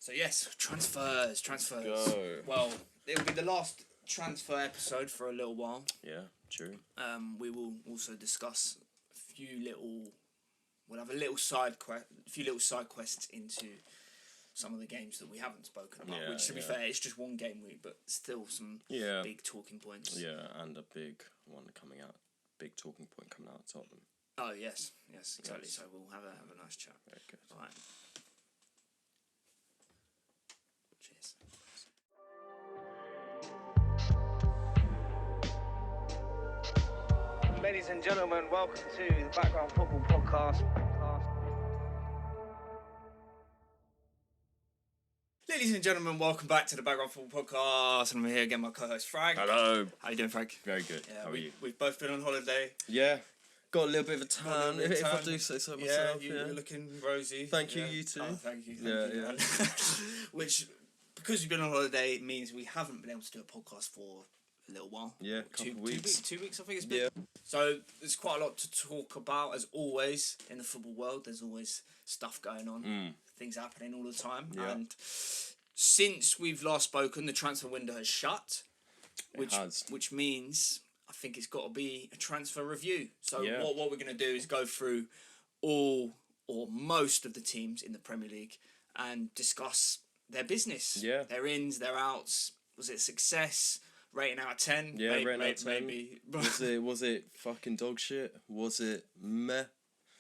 So yes, transfers. Go. Well, it'll be the last transfer episode for a little while. Yeah, true. We will also discuss we'll have a few little side quests into some of the games that we haven't spoken about. Yeah, which, to be fair, it's just one game week, but still some big talking points. Yeah, and a big one coming out. Big talking point coming out of Tottenham. Oh yes, exactly. So we'll have a nice chat. Very good. All right. Cheers. Ladies and gentlemen, welcome to the Background Football Podcast. Ladies and gentlemen, welcome back to the Background Football Podcast. And I'm here again, my co-host Frank. Hello. How you doing, Frank? Very good. Yeah, How are you? We've both been on holiday. Yeah. Got a little bit of a tan, if I do say so myself. Yeah, you're looking rosy. Thank you, you too. Oh, thank you. Yeah. Which, because we've been on holiday, means we haven't been able to do a podcast for a little while. Yeah, a couple of weeks. 2 weeks, I think it's been. Yeah. So there's quite a lot to talk about, as always, in the football world. There's always stuff going on, things happening all the time. Yeah. And since we've last spoken, the transfer window has shut, which means I think it's got to be a transfer review. So what we're going to do is go through all or most of the teams in the Premier League and discuss their business, their ins, their outs. Was it a success? Rating out of 10? Yeah, rating out of 10. Maybe. Was it fucking dog shit? Was it meh?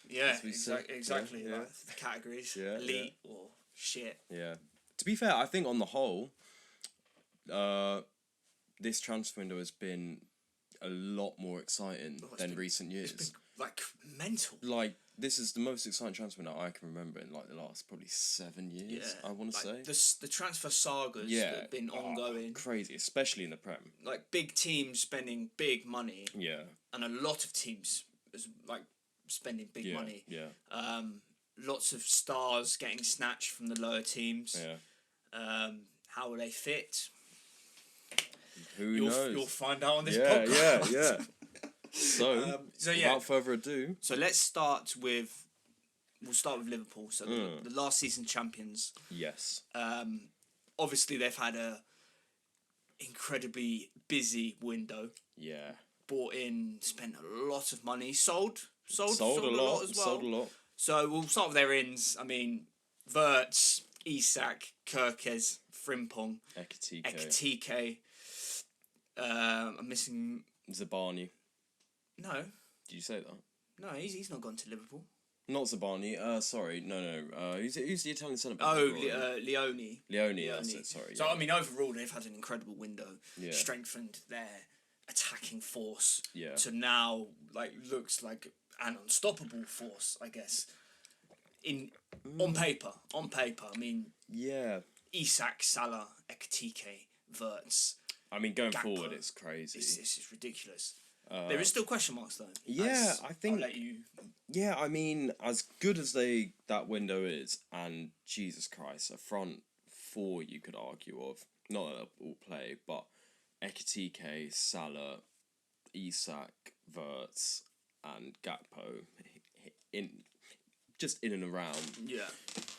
Yeah, exactly. Yeah. Like the categories, Yeah, elite or shit. Yeah. To be fair, I think on the whole, this transfer window has been a lot more exciting than recent years. It's been, like, mental. Like, this is the most exciting transfer window I can remember in, like, the last probably 7 years, I want to say. The transfer sagas that have been ongoing. Crazy, especially in the Prem. Like, big teams spending big money. Yeah. And a lot of teams, spending big money. Yeah. Lots of stars getting snatched from the lower teams. Yeah. How will they fit? Who knows? You'll find out on this podcast. Yeah. So without further ado, so we'll start with Liverpool. So the last season champions. Yes. Obviously they've had a incredibly busy window. Yeah. Bought in, spent a lot of money, sold a lot as well. Sold a lot. So we'll start with their ins. I mean, Wirtz, Isak, Kerkez, Frimpong, Ekitike. I'm missing Zabani. No. Did you say that? No, he's not gone to Liverpool. Not Zabani. Sorry, no. Who's the Italian centre back? Oh, Leone. Leone. That's it. Sorry. So I mean, overall, they've had an incredible window. Yeah. Strengthened their attacking force. Yeah. To now, looks like an unstoppable force, I guess. On paper, I mean. Yeah. Isak, Salah, Ekitike, Wirtz. I mean, going Gakpo. forward, it's crazy. This is ridiculous. There is still question marks though. Yeah, I think. I'll let you. Yeah, I mean, as good as that window is, and Jesus Christ, a front four you could argue of, not that they'll all play, but Ekitike, Salah, Isak, Wirtz, and Gakpo, in and around. Yeah.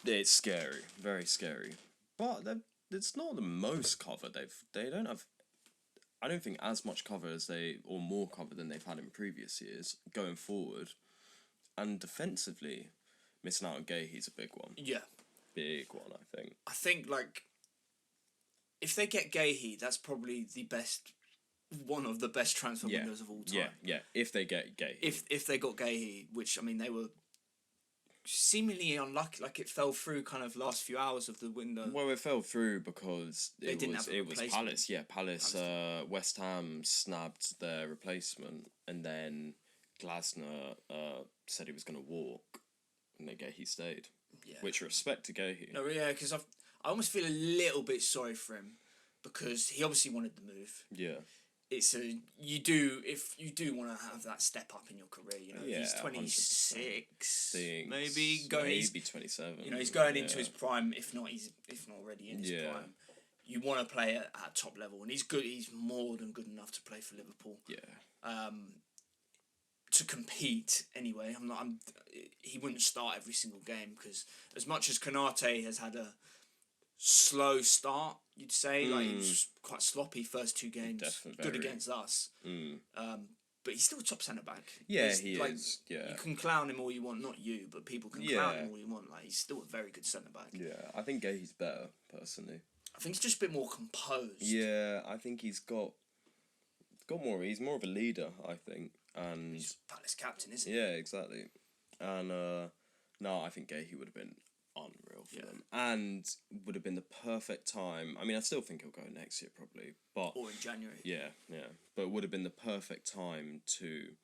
It's scary, very scary. But it's not the most cover they don't have. I don't think as much cover or more cover than they've had in previous years going forward. And defensively, missing out on Guehi's a big one. Yeah. Big one, I think. I think, if they get Guehi, that's probably one of the best transfer windows of all time. Yeah, if they get Guehi. If they got Guehi, which, I mean, they were seemingly unlucky, it fell through kind of last few hours of the window. Well, it fell through because it was Palace. Yeah, Palace. West Ham snabbed their replacement, and then Glasner said he was going to walk, and then Guehi stayed. Yeah. Which respect to Guehi. No, yeah, because I almost feel a little bit sorry for him because he obviously wanted the move. Yeah. If you do want to have that step up in your career, he's 26, maybe 27. He's going into his prime, if not already in his prime. You want to play at top level, and he's good. He's more than good enough to play for Liverpool. Yeah. To compete anyway. He wouldn't start every single game because as much as Konate has had slow start, you'd say. Like, he was quite sloppy first 2 games. Definitely good very. against us. But he's still a top centre back. Yeah, he is. Yeah. You can clown him all you want, not you, but people can clown him all you want. Like, he's still a very good centre back. Yeah, I think Gahey's better, personally. I think he's just a bit more composed. Yeah, I think he's got more. He's more of a leader, I think, and he's Palace captain, isn't he? Yeah, exactly. And no, I think Gahey would have been unreal for them, and would have been the perfect time. I mean, I still think he'll go next year probably, but or in January. Yeah, but it would have been the perfect time to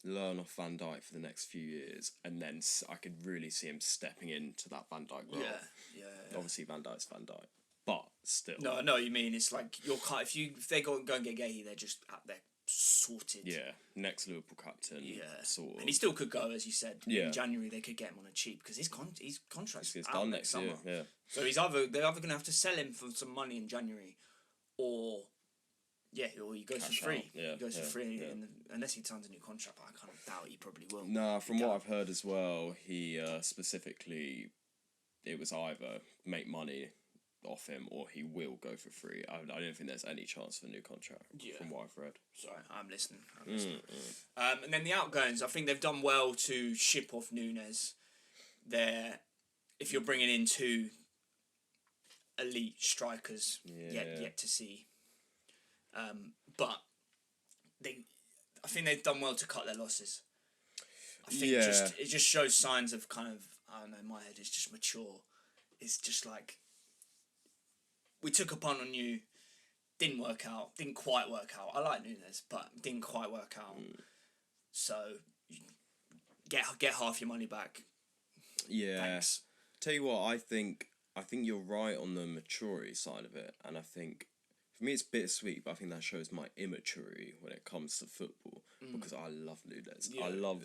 learn off Van Dijk for the next few years, and then I could really see him stepping into that Van Dijk role. Yeah. Obviously, Van Dijk's Van Dijk, but still. No, I know what you mean. It's like if they go and get Gahey, they're just they're sorted. Yeah, next Liverpool captain. Yeah, sort of. And he still could go, as you said. Yeah. In January they could get him on a cheap because his contract's It's out done next next summer. year. Yeah. So they're either gonna have to sell him for some money in January, or he goes Cash for free. out. Yeah, He goes for free, yeah. and unless he signs a new contract, but I kind of doubt he probably will. Nah, from what I've heard as well, he specifically, it was either make money off him or he will go for free. I don't think there's any chance for a new contract. Yeah. From what I've read. Sorry, I'm listening. And then the outgoings, I think they've done well to ship off Nunes. If you're bringing in 2 elite strikers, yet to see. But I think they've done well to cut their losses. I think it just shows signs of kind of, I don't know, in my head it's just mature. It's just like, we took a punt on you, didn't quite work out. I like Nunes, but didn't quite work out. So get half your money back. Yeah. Thanks. Tell you what, I think you're right on the maturity side of it, and I think for me it's bittersweet, but I think that shows my immaturity when it comes to football because I love Nunes. Yeah. Well,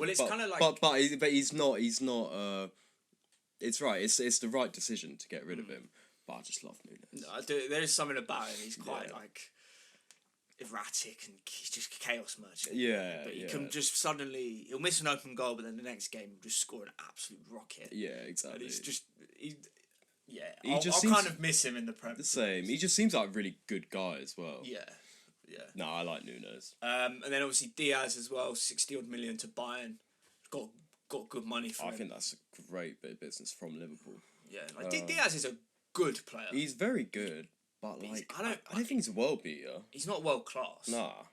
it's kind of like, but he's not. It's right. It's the right decision to get rid of him. But I just love Nunes. No, there is something about him. He's quite like erratic and he's just chaos merchant. Yeah, but he can just suddenly he'll miss an open goal, but then the next game he'll just score an absolute rocket. Yeah, exactly. And it's just I'll kind of miss him in the Premier. The same. He just seems like a really good guy as well. Yeah. No, I like Nunes. And then obviously Diaz as well, 60-odd million to Bayern. Got good money for him. I think that's a great bit of business from Liverpool. Yeah, like Diaz is a good player. He's very good, but like I don't think he's a world beater. He's not world class. Nah.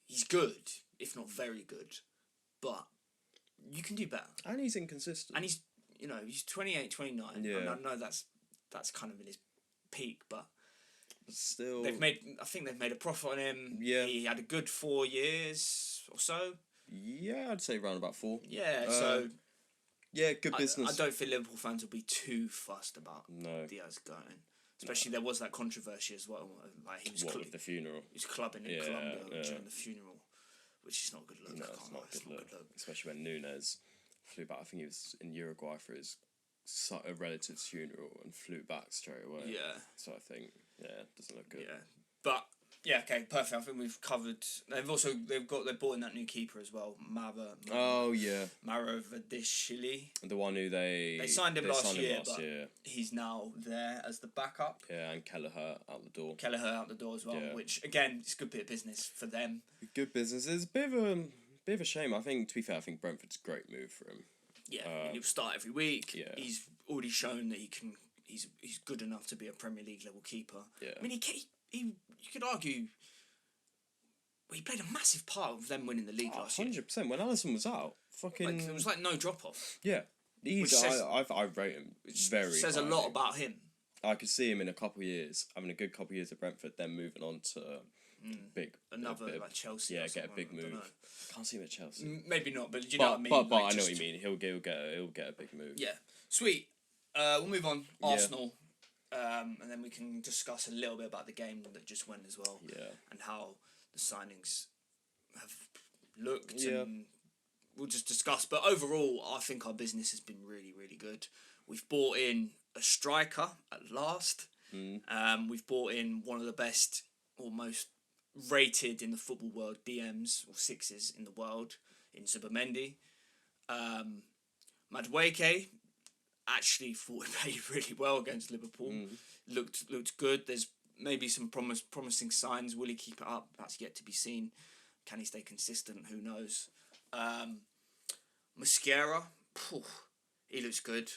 He's good, if not very good, but you can do better. And he's inconsistent. And he's 28, 29. Yeah. And I know that's kind of in his peak, but still I think they've made a profit on him. Yeah. He had a good 4 years or so. Yeah, I'd say around about 4. Yeah, so yeah, good business. I don't think Liverpool fans will be too fussed about Diaz going. Especially there was that controversy as well. Like he was with the funeral. He was clubbing in Colombia during the funeral, which is not a good look. No, it's not a good look. Especially when Nunes flew back. I think he was in Uruguay for his a relative's funeral and flew back straight away. Yeah. So I think it doesn't look good. Yeah, but okay, perfect. I think we've covered. They brought in that new keeper as well, Maravadishvili. The one who they signed him last year, but he's now there as the backup. Yeah, and Kelleher out the door. As well, which again is a good bit of business for them. Good business. It's a bit of a shame. I think, to be fair, Brentford's a great move for him. Yeah, he'll start every week. Yeah. He's already shown that he's good enough to be a Premier League level keeper. Yeah. I mean, you could argue. Well, he played a massive part of them winning the league last year. 100%. When Alisson was out, it was like no drop off. Yeah, I rate him very. Says a lot about him. I could see him in a couple of years, having a good couple of years at Brentford, then moving on to like Chelsea. Yeah, get a big move. I can't see him at Chelsea. Maybe not, but you know what I mean. But I know what you mean. He'll get a big move. Yeah, sweet. We'll move on. Arsenal, and then we can discuss a little bit about the game that just went as well. Yeah. And how the signings have looked. Yeah. And we'll just discuss. But overall, I think our business has been really, really good. We've bought in a striker at last. We've bought in one of the best or most rated in the football world DMs or sixes in the world in Zubimendi. Madueke, actually thought he played really well against Liverpool. Looked good. There's maybe some promising signs. Will he keep it up? That's yet to be seen. Can he stay consistent? Who knows? Mosquera, he looks good.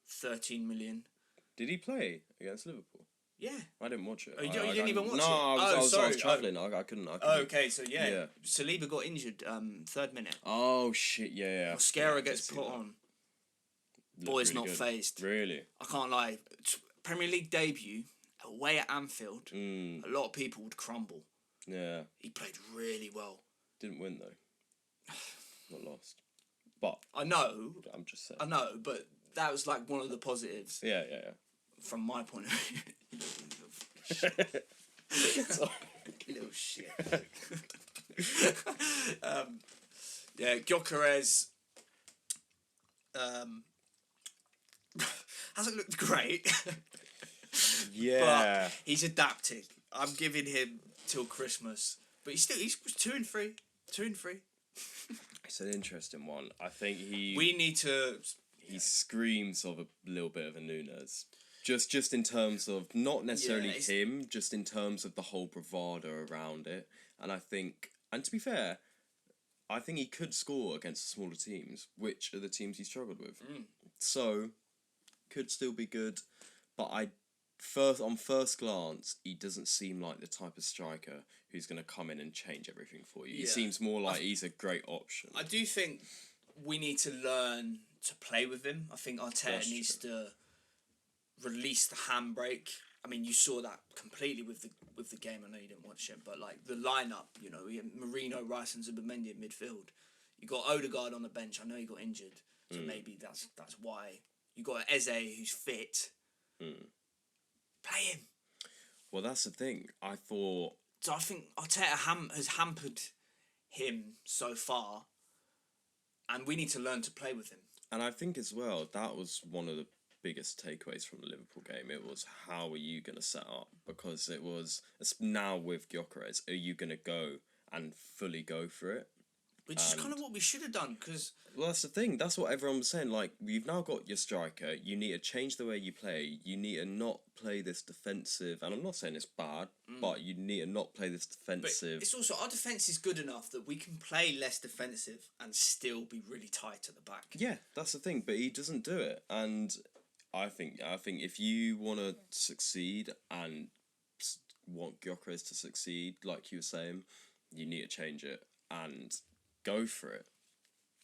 13 million. Did he play against Liverpool? Yeah. I didn't watch it. Oh, you didn't even watch it? No, I was sorry. travelling. I couldn't. Okay, so yeah. Saliba got injured 3rd minute. Oh, shit, yeah. Mosquera gets put on. Boy's really not good. phased. Really? I can't lie. Premier League debut, away at Anfield, a lot of people would crumble. Yeah. He played really well. Didn't win, though. Not lost. But... I know. I'm just saying. I know, but that was like one of the positives. Yeah. From my point of view. Little shit. Gyökeres hasn't looked great. Yeah. But he's adapting. I'm giving him till Christmas. But he's 2 and 3. 2 and 3. It's an interesting one. I think we need to... He screams of a little bit of a Nunes. Just in terms of, not necessarily him, just in terms of the whole bravado around it. And I think, and to be fair, I think he could score against smaller teams, which are the teams he struggled with. So, could still be good. But on first glance, he doesn't seem like the type of striker who's going to come in and change everything for you. He seems more like he's a great option. I do think we need to learn to play with him. I think Arteta needs to release the handbrake. I mean, you saw that completely with the game. I know you didn't watch it, but like the lineup, we had Marino, Rice, and Zubimendi in midfield. You got Odegaard on the bench. I know he got injured, so maybe that's why. You got Eze who's fit. Play him. Well, that's the thing. I think Arteta has hampered him so far, and we need to learn to play with him. And I think as well, that was one of the biggest takeaways from the Liverpool game. It was, how are you going to set up? Because it was, now with Gyökeres, are you going to go and fully go for it? Which is kind of what we should have done, because... Well, that's the thing. That's what everyone was saying. Like, you've now got your striker. You need to change the way you play. You need to not play this defensive... And I'm not saying it's bad, but you need to not play this defensive... But it's also, our defence is good enough that we can play less defensive and still be really tight at the back. Yeah, that's the thing. But he doesn't do it. And I think if you want to succeed and want Gyökeres to succeed, like you were saying, you need to change it and go for it.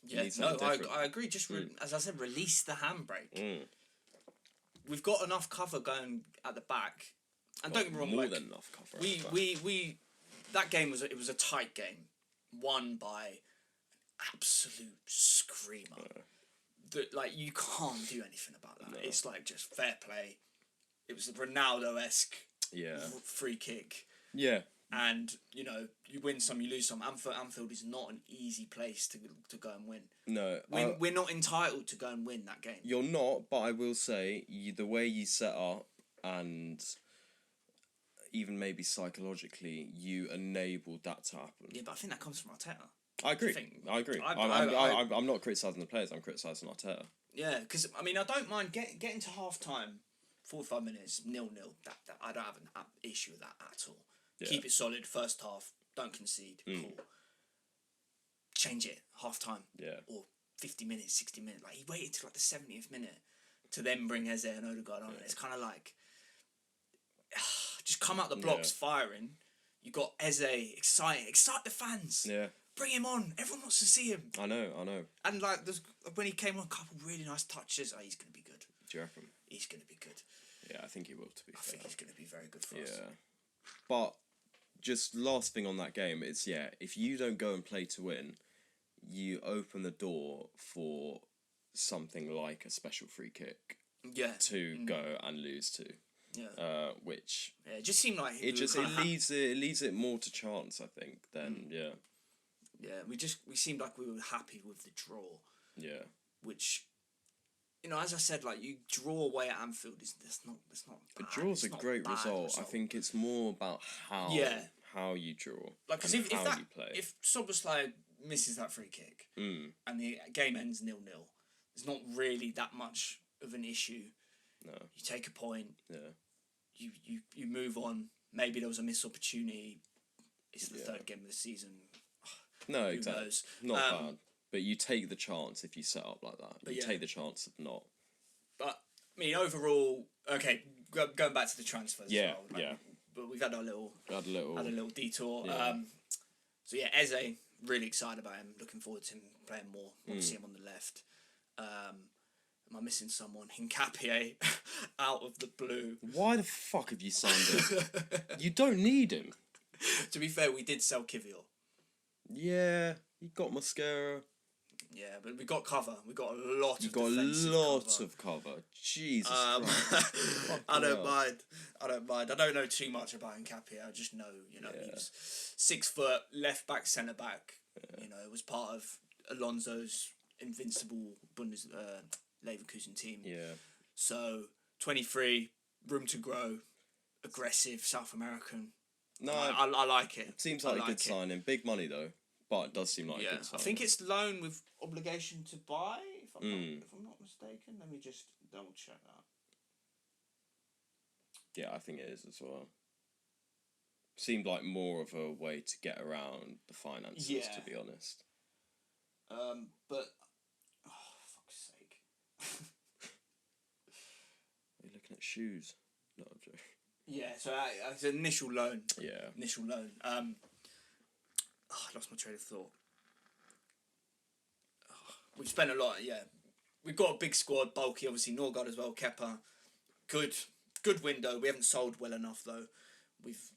Yeah, no, I agree. Just as I said, release the handbrake. We've got enough cover going at the back, and don't get me wrong, more than enough cover. We that game was a tight game, won by an absolute screamer. That like you can't do anything about that. No. It's like just fair play. It was a Ronaldo-esque free kick. Yeah. And, you win some, you lose some. Anfield is not an easy place to go and win. No. We're not entitled to go and win that game. You're not, but I will say, the way you set up and even maybe psychologically, you enabled that to happen. Yeah, but I think that comes from Arteta. I agree. I'm not criticising the players, I'm criticising Arteta. Yeah, because, I mean, I don't mind getting to half-time, 45 minutes, 0-0. That I don't have an issue with that at all. Yeah. Keep it solid, first half, don't concede, cool. Change it, half-time. Yeah. Or 50 minutes, 60 minutes. Like, he waited till like the 70th minute to then bring Eze and Odegaard on. Yeah. It's kind of like, just come out the blocks firing. You got Eze, excite the fans. Yeah. Bring him on. Everyone wants to see him. I know. And like, when he came on, a couple really nice touches. He's going to be good. Do you reckon? He's going to be good. Yeah, I think he will, to be fair. I think he's going to be very good for us. Yeah. But just last thing on that game, it's if you don't go and play to win, you open the door for something like a special free kick to go and lose to. Yeah. Which it just seemed like it leaves it more to chance, I think, than Yeah, we seemed like we were happy with the draw. Yeah. Which, as I said, like, you draw away at Anfield, that's not bad. A draw's a great result. I think it's more about how you draw. Like, because if Szoboszlai misses that free kick and the game ends 0-0, there's not really that much of an issue. No. You take a point. Yeah. You move on. Maybe there was a missed opportunity. It's the third game of the season. No, Who exactly. knows? Not bad. But you take the chance if you set up like that. You take the chance of not. But, I mean, overall, okay, going back to the transfers as well. Yeah. But we've had a little detour. Yeah. So, yeah, Eze, really excited about him. Looking forward to him playing more. Want to see him on the left. Am I missing someone? Hincapié, out of the blue. Why the fuck have you signed him? You don't need him. To be fair, we did sell Kivior. Yeah, you got Mosquera. Yeah, but we got cover. We got a lot You of got defensive lots cover. of cover. Jesus Christ. I don't mind. I don't know too much about Hincapié. I just know, he's 6 foot, left back, centre back. Yeah. It was part of Alonso's invincible Leverkusen team. Yeah. So 23, room to grow, aggressive, South American. No, I like it. Seems like a good signing. Big money though, but it does seem like a good signing. I think it's loan with obligation to buy. If I'm not mistaken, let me just double check that. Yeah, I think it is as well. Seemed like more of a way to get around the finances, to be honest. But fuck's sake. Are you looking at shoes? No, I'm joking. Yeah, so it's an initial loan. Yeah. Initial loan. I lost my train of thought. We've spent a lot, We've got a big squad, bulky, obviously, Norgard as well, Kepa. Good window. We haven't sold well enough, though. We've,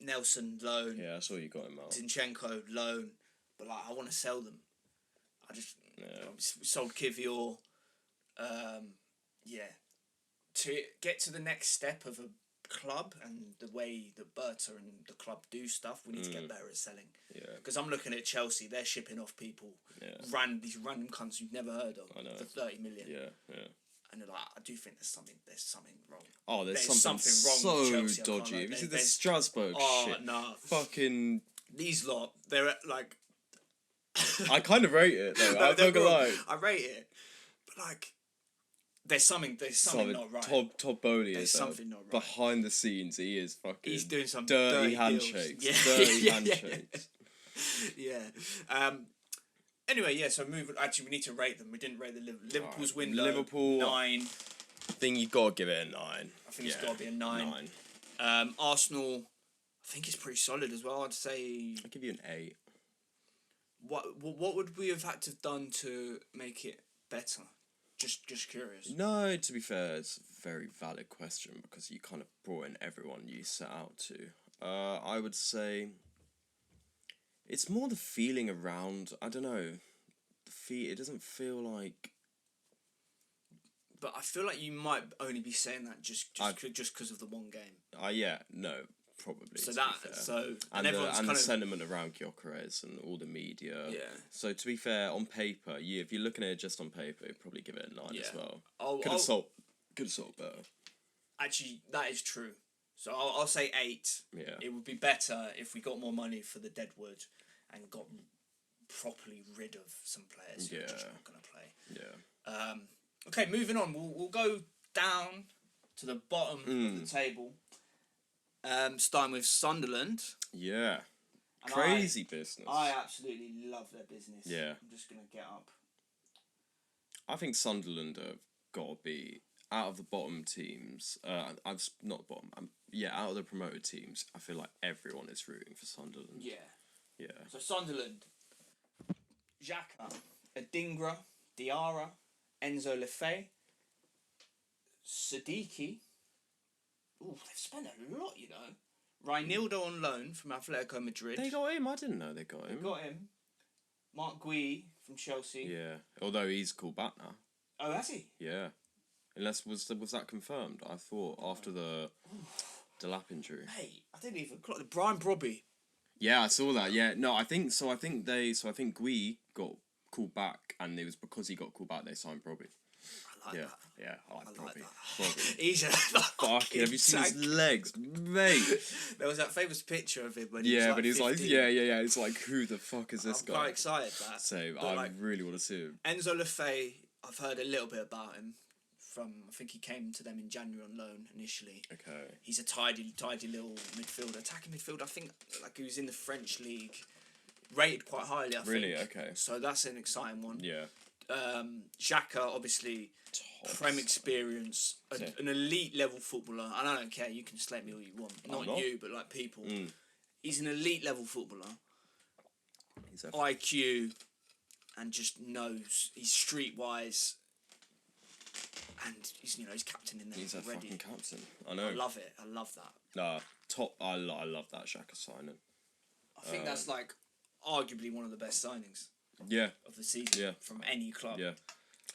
Nelson, loan. Yeah, I saw you got him out. Zinchenko, loan. But, I want to sell them. We sold Kivior. To get to the next step of a club and the way that Berta and the club do stuff, we need to get better at selling. Yeah. Because I'm looking at Chelsea, they're shipping off people, these random cunts you've never heard of, for 30 million. Yeah. And they're like, I do think there's something wrong. Oh, there's something wrong so with Chelsea. Dodgy. Have you seen the Strasbourg shit? No. Fucking. These lot, they're like. I kind of rate it though. I'm not gonna lie. I rate it, but there's something not right. Todd Bowley there's is something not right. Behind the scenes, he is fucking. He's doing some dirty handshakes. Dirty handshakes. Yeah. Anyway, so Actually, we need to rate them. We didn't rate the Liverpool's window. Liverpool 9. I think you gotta give it a 9. I think it's gotta be a 9. Arsenal, I think it's pretty solid as well. I'd say. I'll give you an 8. What would we have had to have done to make it better? Just curious. No, to be fair, it's a very valid question because you kind of brought in everyone you set out to. I would say it's more the feeling around. I don't know. It doesn't feel like. But I feel like you might only be saying that just because of the one game. No, probably. So and the sentiment around Gyökeres and all the media. Yeah. So to be fair, on paper, if you're looking at it just on paper, you'd probably give it a 9 as well. Could have sold better. Actually, that is true. So I'll say 8. Yeah. It would be better if we got more money for the Deadwood and got properly rid of some players who are just not going to play. Yeah. Okay, moving on. We'll go down to the bottom of the table. Starting with Sunderland. Yeah. And crazy business. I absolutely love their business. Yeah. I'm just going to get up. I think Sunderland have got to be out of the bottom teams. Not bottom. Out of the promoted teams. I feel like everyone is rooting for Sunderland. Yeah. Yeah. So Sunderland, Xhaka, Adingra, Diarra, Enzo Lefebvre, Siddiqui. Ooh, they've spent a lot, Reinildo on loan from Atletico Madrid. They got him. I didn't know they got him. They got him. Mark Gui from Chelsea. Yeah, although he's called back now. Oh, has he? Yeah. Unless was that confirmed? I thought after the Delap injury. Hey, I didn't even clock the Brian Brobby. Yeah, I saw that. Yeah, no, I think Gui got called back, and it was because he got called back they signed Brobby. I like that. Yeah, I like Brobby. He's a fucking. Have you seen his legs, mate? There was that famous picture of him when but he's like, It's like, who the fuck is this guy? I'm quite excited that. So I really want to see him. Enzo Lefebvre, I've heard a little bit about him. I think he came to them in January on loan initially. Okay. He's a tidy little midfielder, attacking midfielder. I think like he was in the French league, rated quite highly. I think. Really? Okay. So that's an exciting one. Yeah. Xhaka, obviously, Prem experience, an elite level footballer. And I don't care. You can slate me all you want. Not you, but like people. He's an elite level footballer. He's IQ, and just knows he's streetwise. And he's captain in there. He's already. A fucking captain. I know. I love it. I love that. Nah, top. I love that Xhaka signing. I think that's like arguably one of the best signings. Yeah. Of the season. From any club. Yeah.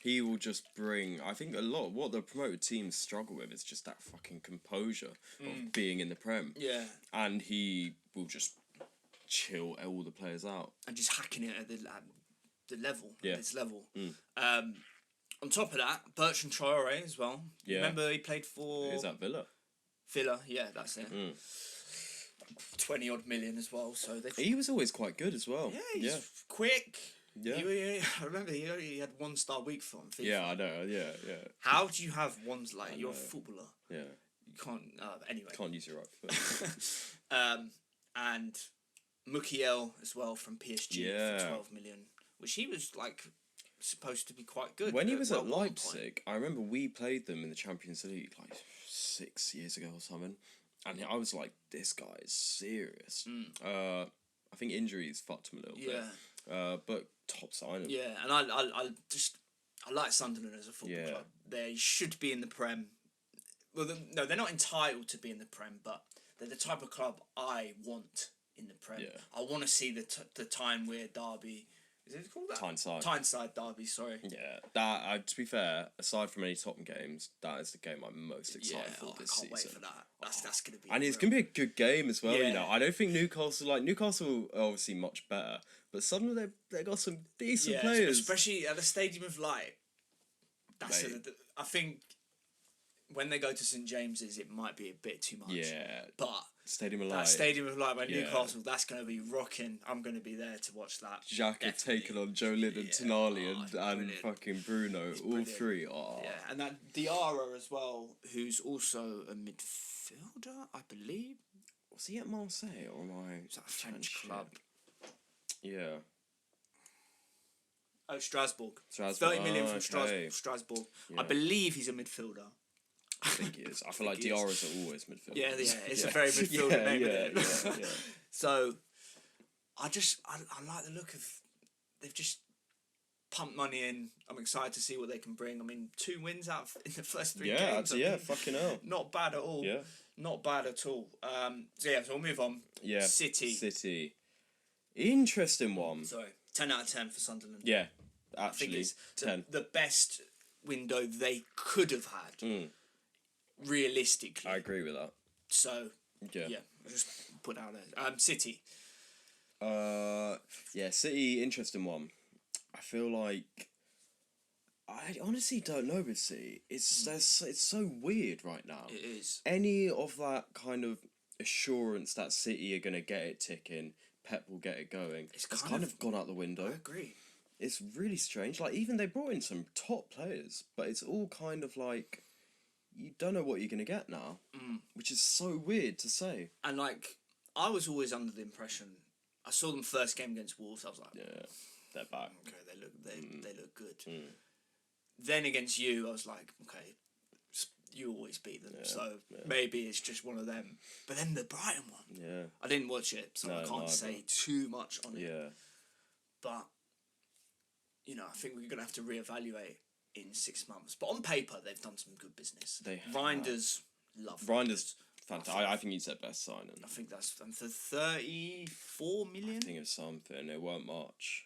He will just bring. I think a lot of what the promoted teams struggle with is just that fucking composure of being in the Prem. Yeah. And he will just chill all the players out and just hacking it at the level. Yeah. This level. On top of that, Bertrand Traore as well. Yeah. Remember he played for... Is that Villa? Villa, yeah, that's it. 20 odd million as well. So he was always quite good as well. Yeah, he's quick. Yeah. I remember he only had 1 star week for him. FIFA. Yeah, I know. Yeah. How do you have ones like you're a footballer? Yeah. You can't. Anyway. Can't use your right foot. And Mukiel as well from PSG for 12 million, which he was like supposed to be quite good. When he was at Leipzig, I remember we played them in the Champions League like 6 years ago or something, and I was like, this guy is serious. I think injuries fucked him a little bit. But top signing. Yeah, and I like Sunderland as a football club. They should be in the Prem. Well, no, they're not entitled to be in the Prem, but they're the type of club I want in the Prem. Yeah. I want to see the Tyne-Wear derby. Is it called that? Tyneside derby, sorry. Yeah, that. To be fair, aside from any Tottenham games, that is the game I'm most excited for this season. I can't wait for that. That's gonna be. And it's gonna be a good game as well. You know, I don't think Newcastle are obviously much better, but suddenly they got some decent players, especially at the Stadium of Light. I think when they go to St James's, it might be a bit too much. Yeah, but Stadium of Light. That Stadium of Light by Newcastle, that's going to be rocking. I'm going to be there to watch that. Xhaka taking on Joe Linton, Tonali and fucking Bruno, all three. Oh. Yeah, and that Diarra as well, who's also a midfielder, I believe. Was he at Marseille or am I? Is that a French club? Yeah. Oh, Strasbourg. 30 million from Strasbourg. Yeah. I believe he's a midfielder. I think he is. I feel like Diarra's are always midfielder. Yeah, it's a very midfielder name, isn't it? Yeah. So, I like the look of... They've just pumped money in. I'm excited to see what they can bring. I mean, 2 wins out in the first 3 games. Yeah, fucking hell. Not bad at all. Yeah. Not bad at all. So we'll move on. Yeah. City. Interesting one. Sorry. 10 out of 10 for Sunderland. Yeah, actually. I think it's 10. The best window they could have had. Realistically. I agree with that. So, yeah, just put out there. City. City, interesting one. I feel like I honestly don't know with City. It's so weird right now. It is. Any of that kind of assurance that City are going to get it ticking, Pep will get it going, it's kind of gone out the window. I agree. It's really strange. Like, even they brought in some top players, but it's all kind of like, you don't know what you're going to get now, which is so weird to say. And, like, I was always under the impression, I saw them first game against Wolves, I was like... Yeah, they're back. Okay, they look good. Then against you, I was like, okay, you always beat them, maybe it's just one of them. But then the Brighton one, I didn't watch it, so I can't say too much on it. Yeah. But, you know, I think we're going to have to reevaluate in 6 months. But on paper, they've done some good business. Reinders, Reinders, fantastic. I think he's their best signing. I think that's for 34 million. I think it's something. It weren't much.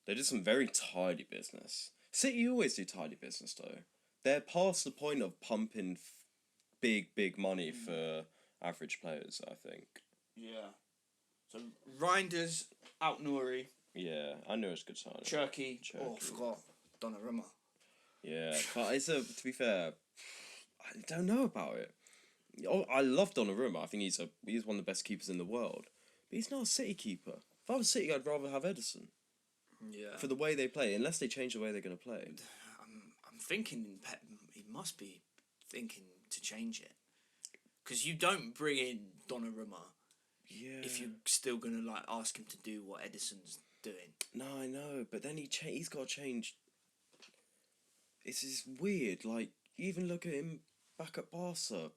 They did some very tidy business. City always do tidy business, though. They're past the point of pumping big money for average players, I think. Yeah. So, Reinders, Out-Nouri. Yeah, I knew it was a good signing. Cherki. Oh, I forgot. Donnarumma. Yeah, but to be fair, I don't know about it. Oh, I love Donnarumma. I think he's one of the best keepers in the world. But he's not a City keeper. If I was City, I'd rather have Ederson. Yeah. For the way they play, unless they change the way they're going to play. thinking Pep, he must be thinking to change it, because you don't bring in Donnarumma if you're still gonna like ask him to do what Ederson's doing. No, I know, but then he's got to change. It's just weird. Like, even look at him back at Barca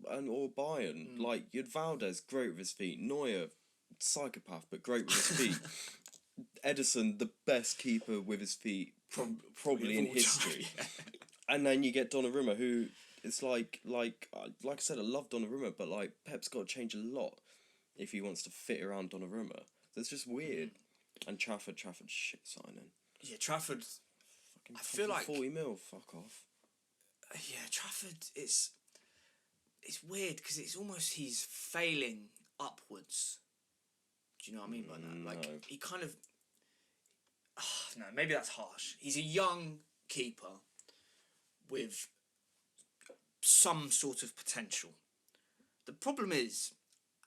or Bayern. Like, you had Valdez, great with his feet. Neuer, psychopath, but great with his feet. Ederson, the best keeper with his feet probably in history. And then you get Donnarumma, who is like I said, I love Donnarumma, but like Pep's got to change a lot if he wants to fit around Donnarumma. So it's just weird. And Trafford shit signing. Yeah, Trafford. Fucking I feel like 40 mil. Fuck off. Yeah, Trafford is. It's weird because it's almost he's failing upwards. Do you know what I mean by that? Like he kind of. No, maybe that's harsh. He's a young keeper with some sort of potential. The problem is,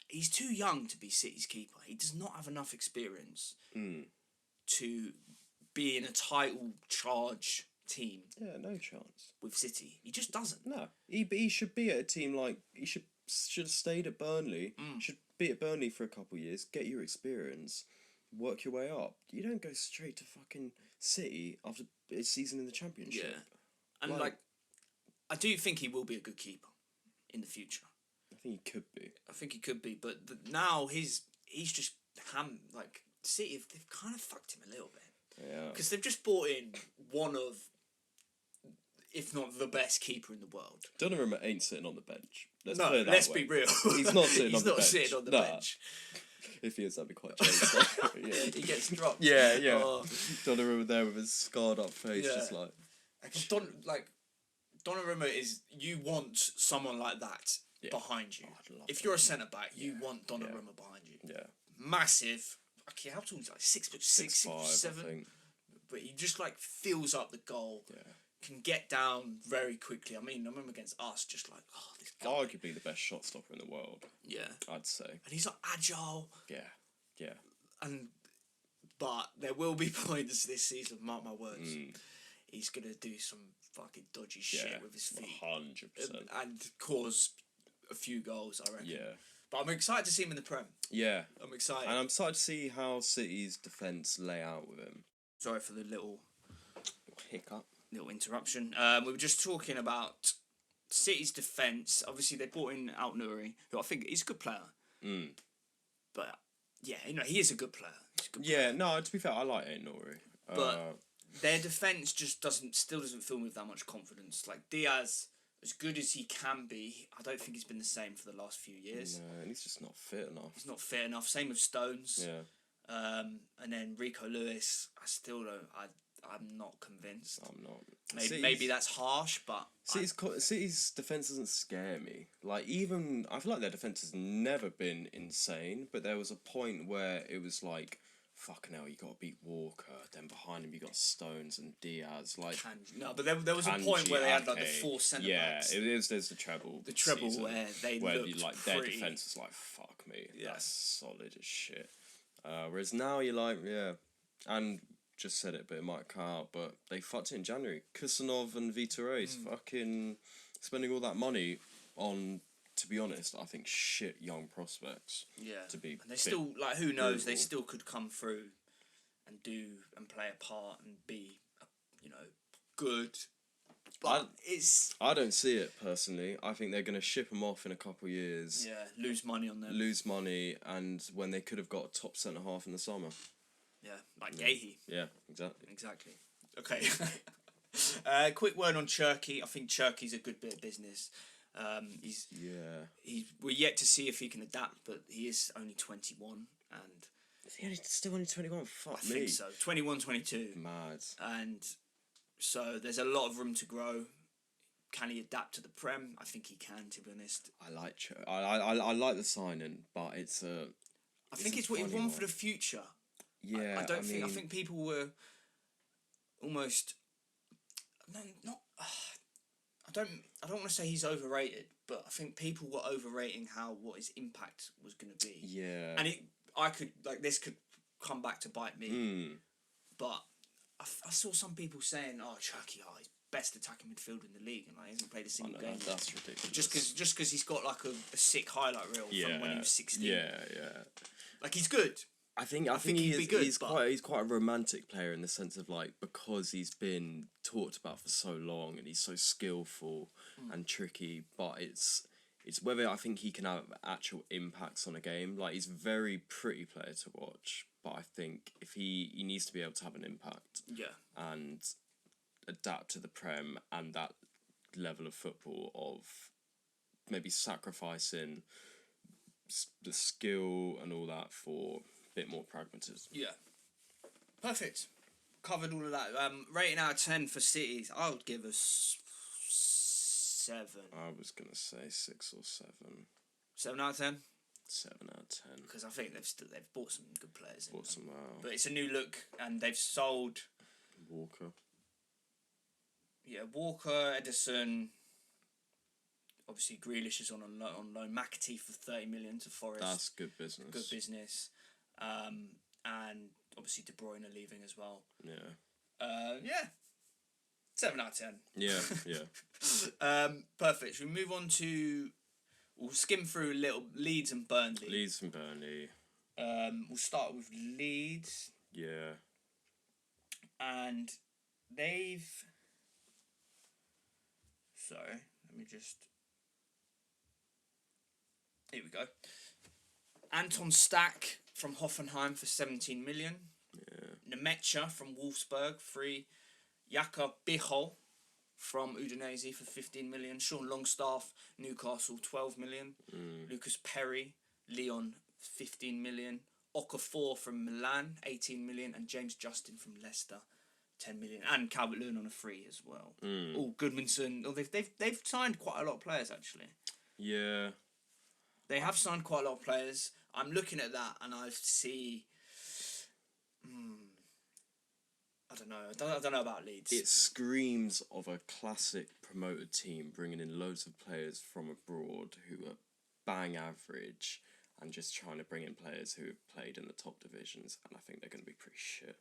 he's too young to be City's keeper. He does not have enough experience to be in a title charge team. Yeah, no chance. With City. He just doesn't. No. He should be at a team like... He should have stayed at Burnley. Should be at Burnley for a couple of years, get your experience, work your way up. You don't go straight to fucking City after a season in the Championship. Yeah. And like I do think he will be a good keeper in the future. I think he could be. But now he's just like City. They've kind of fucked him a little bit. Yeah. Because they've just brought in one of, if not the best keeper in the world. Donnarumma ain't sitting on the bench. Let's be real. He's not sitting on the bench. He's not sitting on the bench. If he is, that'd be quite changed. Yeah. He gets dropped. Yeah. Donnarumma there with his scarred up face, just like. Donnarumma is, you want someone like that behind you. If you're a centre back, you want Donnarumma behind you. Yeah. Massive. Okay, how tall is he? Like 6'6", 6'7". I think. But he just like fills up the goal. Yeah. Can get down very quickly. I mean, I remember against us, just like, this guy. Arguably the best shot stopper in the world. Yeah. I'd say. And he's like agile. Yeah. But there will be points this season, mark my words. He's gonna do some fucking dodgy shit with his feet. 100%. And cause a few goals, I reckon. Yeah. But I'm excited to see him in the Prem. Yeah. I'm excited. And I'm excited to see how City's defence lay out with him. Sorry for the little hiccup. Little interruption. We were just talking about City's defence. Obviously, they brought in Aït-Nouri, who I think is a good player. But, yeah, he is a good player. Yeah, no, to be fair, I like Aït-Nouri. But their defence just still doesn't fill me with that much confidence. Like, Diaz, as good as he can be, I don't think he's been the same for the last few years. No, and he's just not fit enough. He's not fit enough. Same with Stones. Yeah. And then Rico Lewis, I still don't... I'm not convinced. I'm not. Maybe that's harsh, but... City's defence doesn't scare me. Like, even... I feel like their defence has never been insane, but there was a point where it was like, fucking hell, you got to beat Walker, then behind him you got Stones and Diaz. Like, no, but there was a point where they had like the 4 centre-backs. Yeah, there's the treble. The treble season, where looked their defence was like, fuck me, that's solid as shit. Whereas now you're like, yeah, and... just said it, but it might come out, but they fucked it in January. Kusanov and Vitor Ace fucking spending all that money on, to be honest, I think shit young prospects. Yeah. To be and they still, like, who knows, they still could come through and play a part and be, good. But I don't see it, personally. I think they're going to ship them off in a couple of years. Yeah, lose money on them. Lose money, and when they could have got a top centre-half in the summer. Yeah, like Gahey. Yeah, exactly. Exactly. Okay. Quick word on Cherki. I think Cherki's a good bit of business. We're yet to see if he can adapt, but he is only 21, and is he still only 21? Fuck I think so. 21, 22. Mad. And so there's a lot of room to grow. Can he adapt to the Prem? I think he can, to be honest. I like I like the signing, but it's a. I think it's what he won for the future. Yeah, I think people were almost not. I don't want to say he's overrated, but I think people were overrating what his impact was going to be. Yeah, and this could come back to bite me. But I saw some people saying, "Oh, Cherki, he's best attacking midfielder in the league, and he hasn't played a single game. That's ridiculous. Just because he's got like a sick highlight reel from when he was 16. Yeah. Like he's good. I think he's quite a romantic player in the sense of like, because he's been talked about for so long and he's so skillful and tricky, but it's whether I think he can have actual impacts on a game. Like, he's a very pretty player to watch, but I think if he needs to be able to have an impact and adapt to the Prem and that level of football of maybe sacrificing the skill and all that for bit more pragmatism. Yeah. Perfect. Covered all of that. Rating out of 10 for City, I would give us 7. I was going to say 6 or 7. 7 out of 10? 7 out of 10. Because I think they've bought some good players. Bought some, but it's a new look, and they've sold... Walker. Yeah, Walker, Edison... Obviously, Grealish is on loan. McAtee for 30 million to Forest. That's good business. Good business. And obviously De Bruyne leaving as well. Yeah. 7 out of 10. Yeah. Perfect. Should we move on to... We'll skim through little Leeds and Burnley. We'll start with Leeds. Yeah. And they've... Sorry, let me just... Here we go. Anton Stack from Hoffenheim for 17 million. Yeah. Nemecha from Wolfsburg, 3. Jakob Bichol from Udinese for 15 million. Sean Longstaff, Newcastle, 12 million. Lucas Perry, Lyon, 15 million. Okafor from Milan, 18 million. And James Justin from Leicester, 10 million. And Calvert-Lewin on a free as well. Goodmanson. Oh, they've signed quite a lot of players, actually. Yeah. They have signed quite a lot of players. I'm looking at that and I see... I don't know about Leeds. It screams of a classic promoted team bringing in loads of players from abroad who are bang average and just trying to bring in players who have played in the top divisions, and I think they're going to be pretty shit.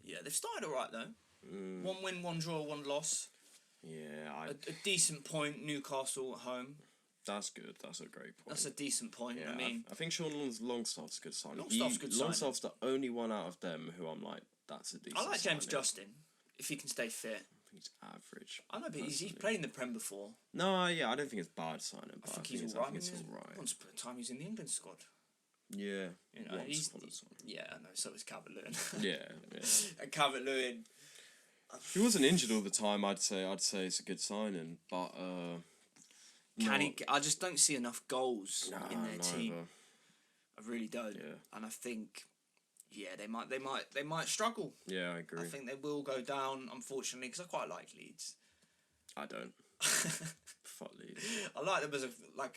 Yeah, they've started alright though. 1 win, 1 draw, 1 loss. Yeah, a decent point. Newcastle at home. That's good. That's a great point. That's a decent point. Yeah, I mean, I think Sean Longstaff's a good signing. Longstaff's Longstaff's the only one out of them who I'm like, that's a decent. I like James signing. Justin if he can stay fit. I think he's average. I know, but he's played in the Prem before. No, yeah, I don't think it's bad signing. But I think he's alright. It's alright. Once upon a time, he was in the England squad. Yeah. You know, yeah, I know. So was Calvert-Lewin. yeah. And Calvert-Lewin. If he wasn't injured all the time, I'd say it's a good signing, but can he? I just don't see enough goals in their team. Either. I really don't. Yeah. And I think, they might struggle. Yeah, I agree. I think they will go down, unfortunately, because I quite like Leeds. I don't. Fuck Leeds. I like them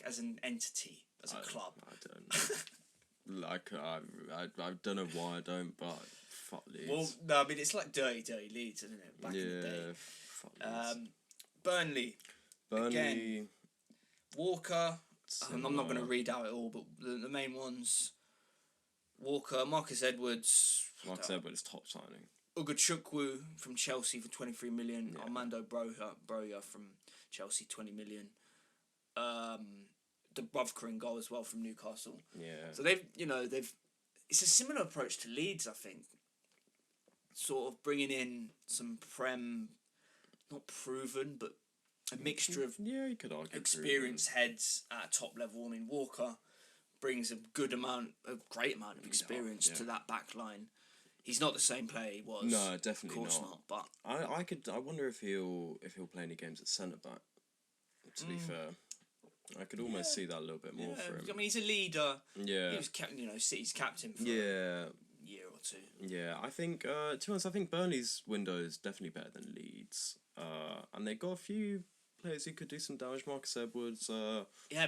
as an entity, as a club. I don't. Like I don't know why I don't, but fuck Leeds. Well, no, I mean it's like dirty Leeds, isn't it? Back in the day. Fuck Leeds. Burnley. Again, Walker. I'm not going to read out it all, but the main ones: Walker, Marcus Edwards. Marcus Edwards, top signing. Ugachukwu from Chelsea for 23 million. Yeah. Armando Broja from Chelsea, 20 million. Dubravka in goal as well from Newcastle. Yeah. So they've it's a similar approach to Leeds, I think. Sort of bringing in some Prem, not proven, but a mixture of you could argue experienced heads at a top level. I mean, Walker brings a great amount of experience to that back line. He's not the same player he was. No, definitely not. Of course not. But I wonder if he'll play any games at centre back. To be fair, I could almost see that a little bit more for him. I mean, he's a leader. Yeah. He was City's captain for a year or two. Yeah, I think to be honest, I think Burnley's window is definitely better than Leeds. And they got a few players who could do some damage. Marcus Edwards.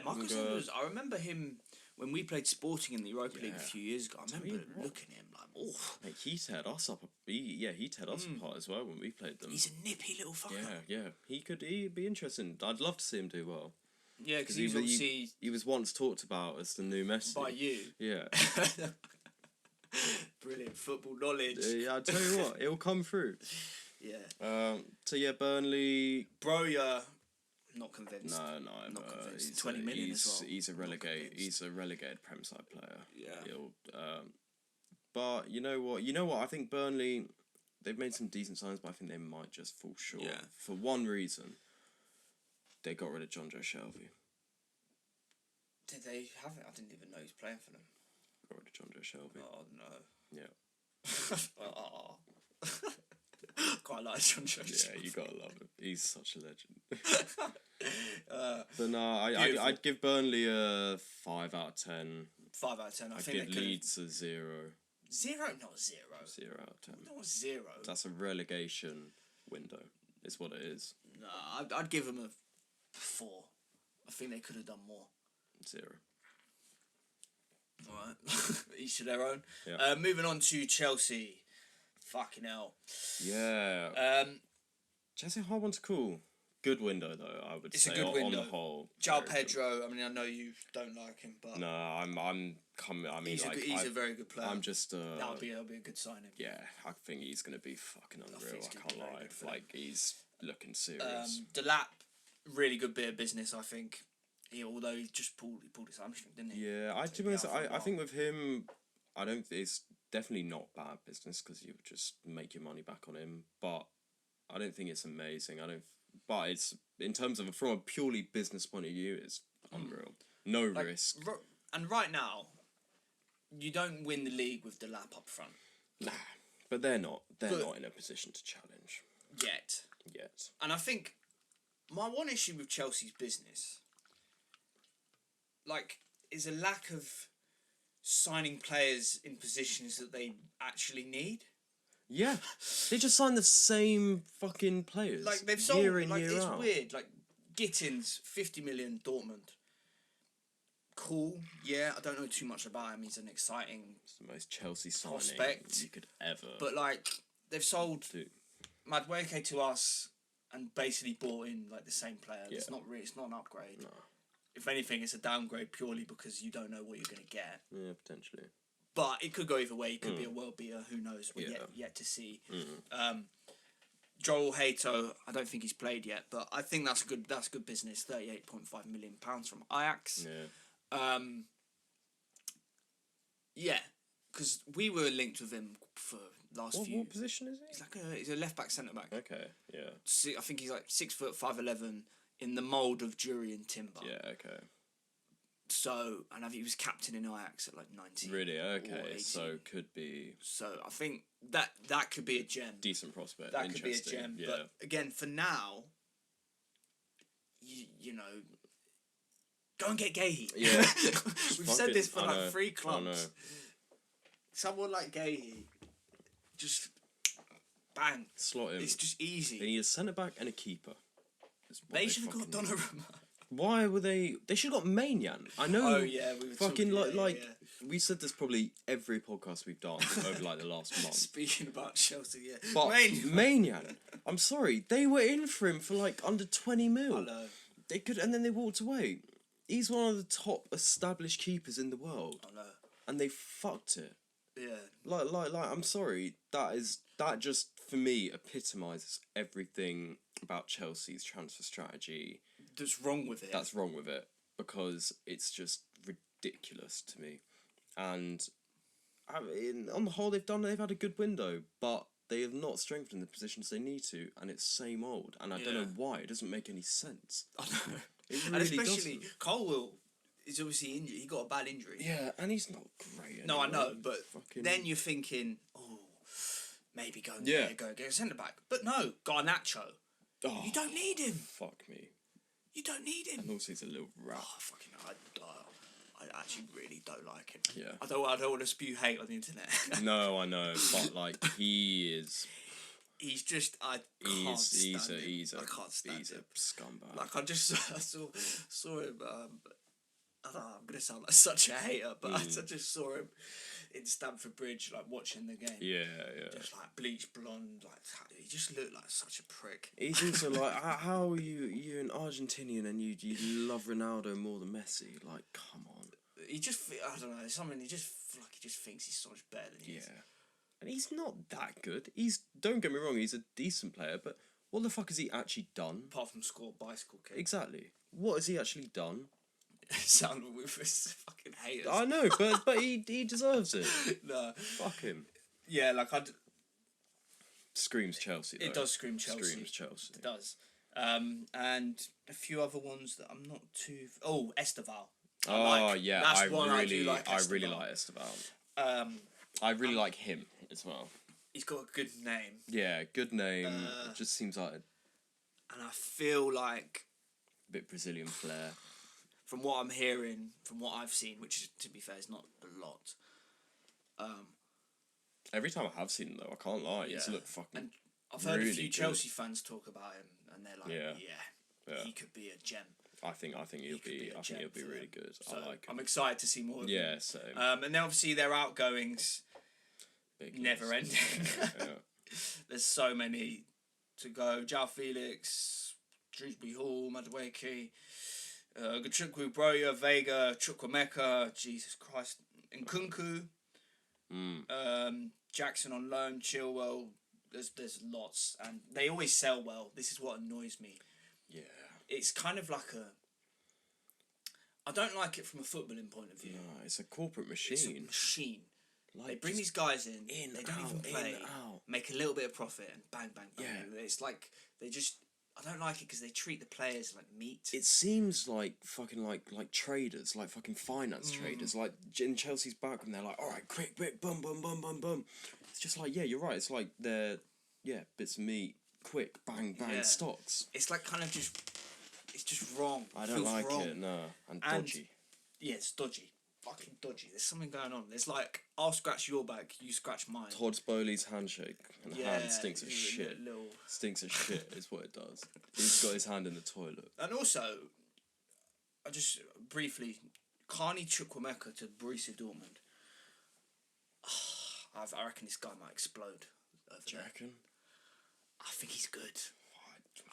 Marcus Edwards. I remember him when we played Sporting in the Europa League a few years ago. I remember looking at him like, oh. Like, he teared us up. He teared us apart as well when we played them. He's a nippy little fucker. Yeah. He'd be interesting. I'd love to see him do well. Yeah, because he was once talked about as the new Messi. By you. Yeah. Brilliant football knowledge. Yeah, I tell you what, it'll come through. Yeah. So yeah, Burnley. Broja, not convinced. No, not convinced. 20 million as well. He's a relegated Prem side player. Yeah. But you know what? I think Burnley, they've made some decent signs, but I think they might just fall short. Yeah. For one reason, they got rid of Jonjo Shelvey. Did they have it? I didn't even know he was playing for them. Got rid of Jonjo Shelvey. Oh no. Yeah. Quite like Jonjo Shelvey. Yeah, you gotta love him. He's such a legend. But no, I'd give Burnley a 5 out of 10. 5 out of 10. I think give Leeds a 0. 0? Not 0. 0 out of 10. Not 0. That's a relegation window. Is what it is. No, I'd give them a 4. I think they could have done more. 0. Alright. Each to their own. Yeah. Moving on to Chelsea. Fucking hell. Yeah. Chelsea hard one's cool. Good window though, I would say. It's a good window. On the whole. João Pedro. I mean, I know you don't like him, but no, I'm coming. I mean, he's a very good player. I'm just. That'll be a good signing. Yeah, I think he's gonna be fucking unreal. I can't lie. Like he's looking serious. Delap, really good bit of business. I think. Although he pulled his hamstring, didn't he? Yeah, I think with him, I don't. It's definitely not bad business because you just make your money back on him. But I don't think it's amazing. But it's in terms of from a purely business point of view, it's unreal. No risk. And right now, you don't win the league with Delap up front. Nah, but they're not. They're not in a position to challenge yet. Yet. And I think my one issue with Chelsea's business, is a lack of signing players in positions that they actually need. Yeah, they just signed the same fucking players. They've sold year in, year it's out. weird. Gittins, 50 million, Dortmund. Cool. Yeah, I don't know too much about him. He's an exciting. It's the most Chelsea signing prospect you could ever. But they've sold Madueke to us and basically bought in the same player. Yeah. It's not an upgrade. No. If anything, it's a downgrade purely because you don't know what you're going to get. Yeah, potentially. But it could go either way. It could be a world beater. Who knows? We're yet to see. Joel Hato, I don't think he's played yet, but I think that's good business. £38.5 million from Ajax. Yeah. Yeah, because we were linked with him for last few. What position is he? He's a left back, centre back. Okay. Yeah. I think he's 6 foot 5'11", in the mould of Jurriën Timber. Yeah. Okay. So, and I think he was captain in Ajax at 19. Really? Okay. So could be. So I think that could be a gem. Decent prospect. That could be a gem. Yeah. But again, for now, you know, go and get Gahey. Yeah. We've said this for 3 clubs. Someone like Gahey, just bang. Slot him. It's just easy. They need a centre back and a keeper. They should have got Donnarumma. Why were they? They should have got Maignan. I know. Oh yeah, we were fucking talking, we said this probably every podcast we've done over the last month. Speaking about Chelsea, yeah. But Maignan, I'm sorry, they were in for him for under 20 mil. I know. They could, and then they walked away. He's one of the top established keepers in the world. I know. And they fucked it. Yeah. I'm sorry. That just for me epitomises everything about Chelsea's transfer strategy. That's wrong with it. That's wrong with it because it's just ridiculous to me. And on the whole, they've had a good window, but they have not strengthened the positions they need to, and it's same old. And I don't know why. It doesn't make any sense. I know. It really and especially doesn't. Colwill is obviously injured. He got a bad injury. Yeah, and he's not great. No, anyway. I know, but then you're thinking, maybe go get a centre back. But no, Garnacho. Oh, you don't need him. Fuck me. You don't need him. And also he's a little rat. Oh, fucking I actually really don't like him. Yeah. I don't want to spew hate on the internet. No, I know, but he is. He's just I can't stand him. I can't stand him. He's a scumbag. I saw him. I don't know, I'm gonna sound like such a hater, but I just saw him in Stamford Bridge, watching the game. Yeah. Just bleached blonde, he just looked like such a prick. He's also how are you're an Argentinian and you love Ronaldo more than Messi? Come on. He just, I don't know, something. He just thinks he's so much better than he is. and he's not that good. Don't get me wrong, he's a decent player, but what the fuck has he actually done? Apart from score bicycle kick. Exactly. What has he actually done? Sound with fucking haters. I know, but he deserves it. No. Fuck him. Yeah, like Screams Chelsea, though. It does scream Chelsea. Screams Chelsea. It does. And a few other ones that I'm not too... Oh, Esteval. Yeah, That's I really like Esteval. I really like Esteval. I really like him as well. He's got a good name. Yeah, good name. It just seems like... And I feel like... A bit Brazilian flair. From what I'm hearing, from what I've seen, which, to be fair, is not a lot... Every time I have seen him, though, I can't lie. He's looked fucking... And I've heard really a few good. Chelsea fans talk about him, and they're like, yeah, he could be a gem. I think he'll be really good. So I like him. I'm excited to see more of him. Yeah, same. And then obviously their outgoings, Big never list. ending. Yeah. There's so many to go. João Felix, Dewsbury Hall, Madueke, Gachukwu, Broya, Vega, Chukwuemeka, Jesus Christ, Nkunku, Jackson on loan, Chilwell. There's lots, and they always sell well. This is what annoys me. Yeah. It's kind of like I don't like it from a footballing point of view. No, it's a corporate machine. It's a machine. Like, they bring these guys in, they don't out, even play, out. make a little bit of profit, and bang, bang, bang. Yeah. It's like they just... I don't like it because they treat the players like meat. It seems like fucking like traders, like fucking finance traders. Like in Chelsea's back when they're like, all right, quick, boom, boom, boom, boom, boom. It's just like, yeah, you're right. It's like they're bits of meat, quick, bang, bang, stocks. It's like kind of just, it's just wrong. I don't like it, no, and dodgy. Yeah, it's dodgy. Fucking dodgy. There's something going on. It's like, I'll scratch your back, you scratch mine. Todd Bowley's handshake and hand stinks of shit. Little... Stinks of shit is what it does. He's got his hand in the toilet. And also, I just briefly, Carney Chukwuemeka to Borussia Dortmund. I reckon this guy might explode. Do you reckon? I think he's good.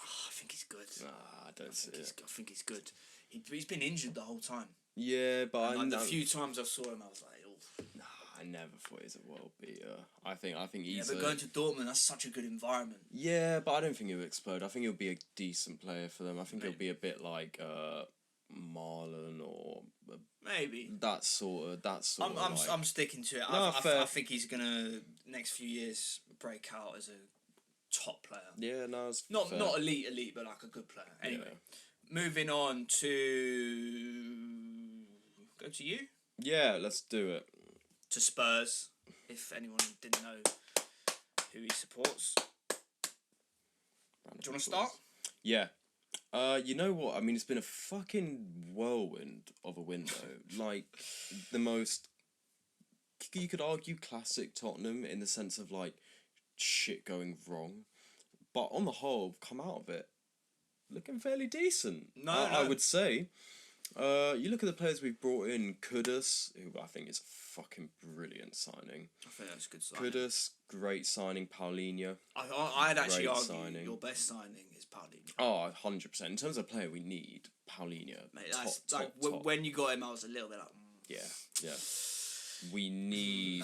I think he's good. Nah, I don't see it. I think he's good. He's been injured the whole time. Yeah, but the few times I saw him, I was like, oh. Nah, I never thought he was a world beater. I think he's. Yeah, but going to Dortmund, that's such a good environment. Yeah, but I don't think he'll explode. I think he'll be a decent player for them. I think he'll be a bit like Marlon or maybe that sort of. I'm sticking to it. No, I think he's gonna next few years break out as a top player. Yeah, no, it's not fair. not elite, but like a good player. Anyway, moving on to go to you. Yeah, let's do it. To Spurs, if anyone didn't know who he supports. Do you want to start? Yeah. You know what? I mean, it's been a fucking whirlwind of a window. Like, the most... You could argue classic Tottenham in the sense of, like, shit going wrong. But on the whole, come out of it looking fairly decent. I would say. You look at the players we've brought in. Kudus, who I think is a fucking brilliant signing. I think that's a good signing. Kudus, great signing. Paulinho. I'd actually argue signing. Your best signing is Paulinho. Oh, 100%. In terms of player we need, Paulinho. Mate, that's top. When you got him, I was a little bit like... Yeah. We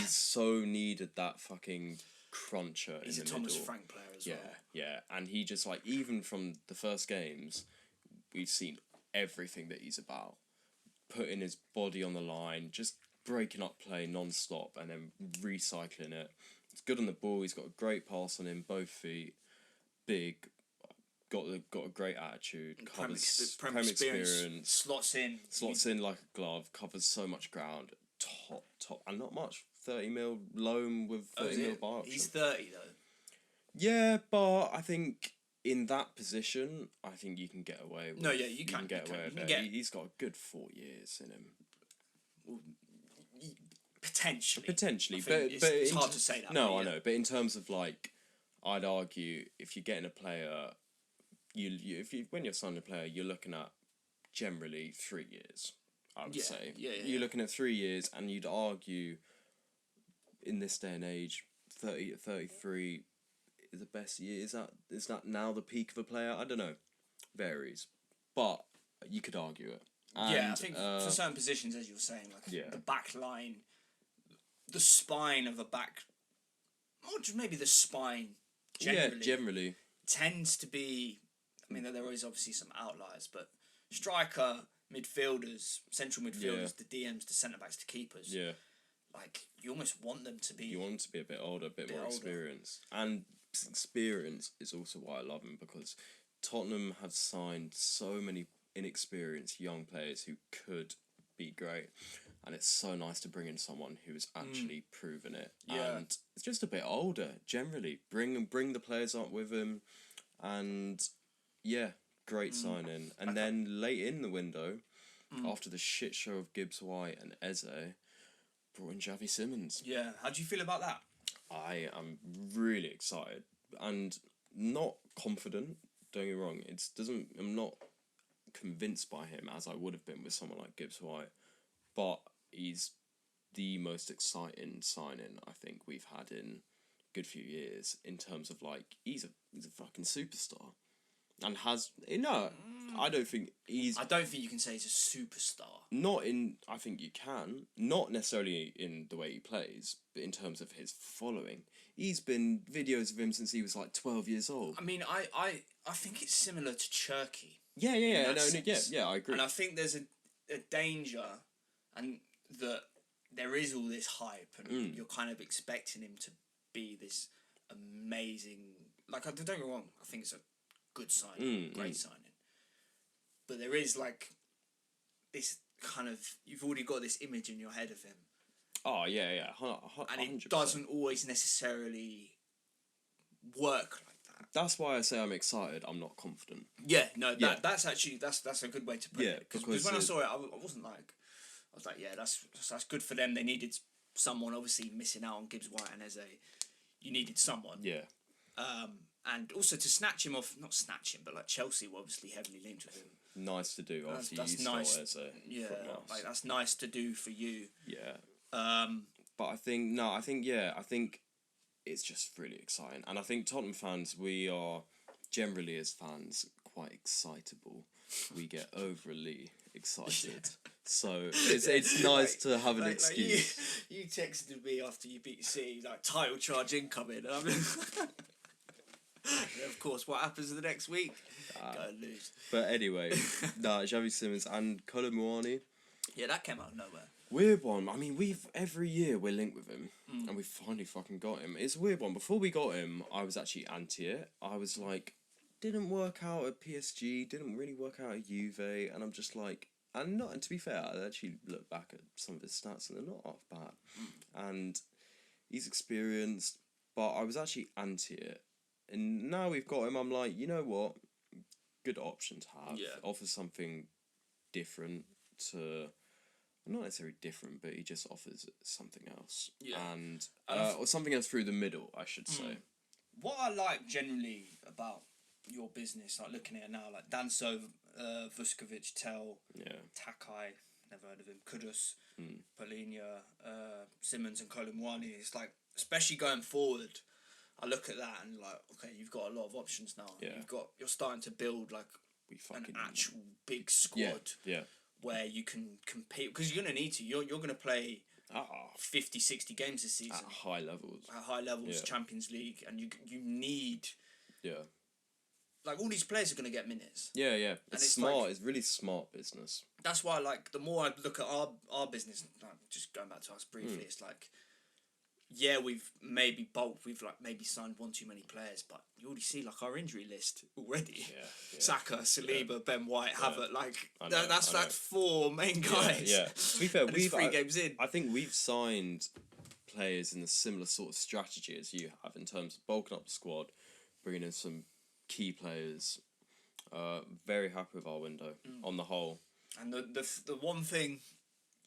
so needed that fucking cruncher He's in the a Thomas middle. Frank player as well. Yeah. And he just, like, even from the first games, we've seen everything that he's about. Putting his body on the line, just breaking up play non-stop and then recycling it. He's good on the ball. He's got a great pass on him, both feet. Big. Got a great attitude. Covers Prem experience. Slots in like a glove. Covers so much ground. Top. And not much. 30 mil loan with 30 mil buy option. He's 30 though. Yeah, but I think in that position, I think you can get away with... No, yeah, you can get away with it. He's got a good 4 years in him. Well, potentially, but it's hard to say that. No, I know. But in terms of, like, I'd argue if you're getting a player, when you're signing a player, you're looking at generally 3 years. I would say. You're looking at 3 years, and you'd argue in this day and age, 30 to 33 is the best year. Is that now the peak of a player? I don't know. Varies, but you could argue it. And, I think for certain positions, as you were saying, like the back line, the spine of a back or just maybe the spine. Generally. Tends to be. I mean, there is obviously some outliers, but striker, midfielders, central midfielders, the DMs, the centre backs, the keepers. Yeah. Like, you almost want them to be... You want them to be a bit older, a bit more experienced. And experience is also why I love him, because Tottenham have signed so many inexperienced young players who could be great. And it's so nice to bring in someone who's actually proven it. Yeah. And it's just a bit older, generally. Bring the players up with him. And, yeah, great signing. And then late in the window, after the shit show of Gibbs White and Eze, brought in Xavi Simons. Yeah, how do you feel about that? I am really excited and not confident. Don't get me wrong. I'm not convinced by him as I would have been with someone like Gibbs White, but he's the most exciting signing I think we've had in a good few years in terms of like he's a fucking superstar. And I don't think you can say he's a superstar. I think you can. Not necessarily in the way he plays, but in terms of his following. He's been videos of him since he was like 12 years old. I mean, I think it's similar to Cherky. Yeah, I agree. And I think there's a danger, and that there is all this hype, and you're kind of expecting him to be this amazing... Like, don't get me wrong, I think it's a good signing, great signing. But there is like this kind of, you've already got this image in your head of him. Oh yeah, 100%. And it doesn't always necessarily work like that. That's why I say I'm excited. I'm not confident. Yeah, no, that's actually that's a good way to put it. Because when I saw it, I wasn't like, I was like, yeah, that's good for them. They needed someone, obviously missing out on Gibbs White and Eze. You needed someone. Yeah. And also to snatch him off, not snatch him, but like Chelsea were obviously heavily linked with him. Nice to do, obviously. That's nice. Like that's nice to do for you. Yeah. But I think it's just really exciting. And I think Tottenham fans, we are generally as fans quite excitable. We get overly excited. So it's nice to have an excuse. Like you texted me after you beat City, like title charge incoming. And of course, what happens the next week? Go and lose. But anyway, Xavi Simons and Kolo Muani. Yeah, that came out of nowhere. Weird one. I mean, every year we're linked with him, and we finally fucking got him. It's a weird one. Before we got him, I was actually anti it. I was like, didn't work out at PSG, didn't really work out at Juve, and I'm just like, and to be fair, I actually look back at some of his stats, and they're not half bad. And he's experienced, but I was actually anti it. And now we've got him, I'm like, you know what? Good option to have. Yeah. Offers something different to... Not necessarily different, but he just offers something else. Yeah. And or something else through the middle, I should say. What I like generally about your business, like looking at it now, like Danso, Vuskovic, Tel, Takai, never heard of him, Kudus, Polinia, Simons and Kolo Muani, it's like, especially going forward, I look at that and like, okay, you've got a lot of options now. Yeah. You're starting to build like an actual big squad. Yeah. Where you can compete, because you're going to need to. You're going to play 50, 60 games this season. At high levels. Champions League, and you need... Yeah. Like, all these players are going to get minutes. Yeah. It's smart. Like, it's really smart business. That's why, like, the more I look at our business, like, just going back to us briefly, it's like... Yeah, we've maybe bulked, we've like maybe signed one too many players, but you already see like our injury list already. Yeah. Saka, Saliba, Ben White, Havertz, like that's 4 main guys. Yeah. To be fair, we've 3 games in. I think we've signed players in a similar sort of strategy as you have in terms of bulking up the squad, bringing in some key players. Very happy with our window on the whole. And the one thing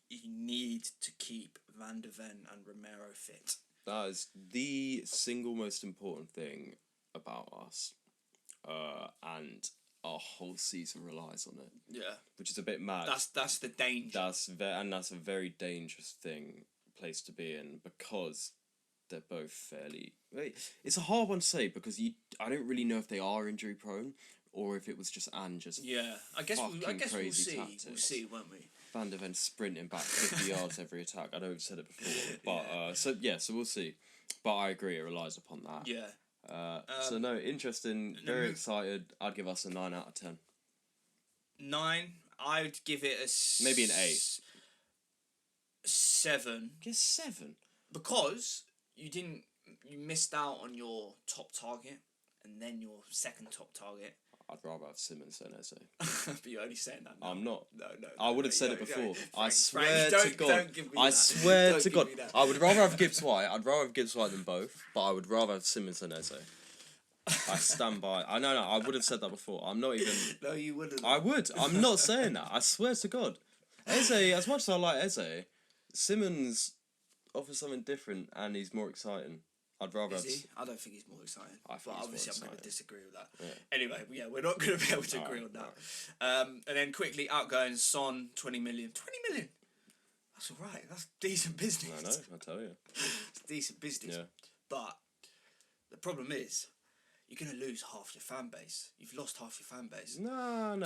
you need to keep Van de Ven and Romero fit. That is the single most important thing about us. And our whole season relies on it. Yeah. Which is a bit mad. That's the danger. That's a very dangerous place to be in, because they're both fairly... It's a hard one to say, because I don't really know if they are injury prone, or if it was just Yeah, I guess we'll see. Tactics. We'll see, won't we? Van de Ven sprinting back 50 yards every attack. I know we've said it before, but so we'll see. But I agree, it relies upon that. Yeah. So no, interesting. Very excited. I'd give us a 9 out of 10. 9. I'd give it a maybe an 8. 7. Give 7 because you missed out on your top target and then your second top target. I'd rather have Simmons than Eze. But you're only saying that now. I'm not. No. I would have said it before. Frank, I swear to God. Don't give me I that. swear Don't to give God. me that. I would rather have Gibbs White. I'd rather have Gibbs White than both, but I would rather have Simmons than Eze. I stand by. I know. I would have said that before. I'm not even. No, you wouldn't. I would. I'm not saying that. I swear to God. Eze, as much as I like Eze, Simmons offers something different and he's more exciting. I'd rather Is he? I don't think he's more exciting. But obviously I'm going to disagree with that. Yeah. Anyway, we're not going to be able to agree on that. Right. And then quickly, outgoing Son, 20 million. 20 million? That's all right. That's decent business. I know, I tell you. It's decent business. Yeah. But the problem is, you're going to lose half your fan base. You've lost half your fan base. No.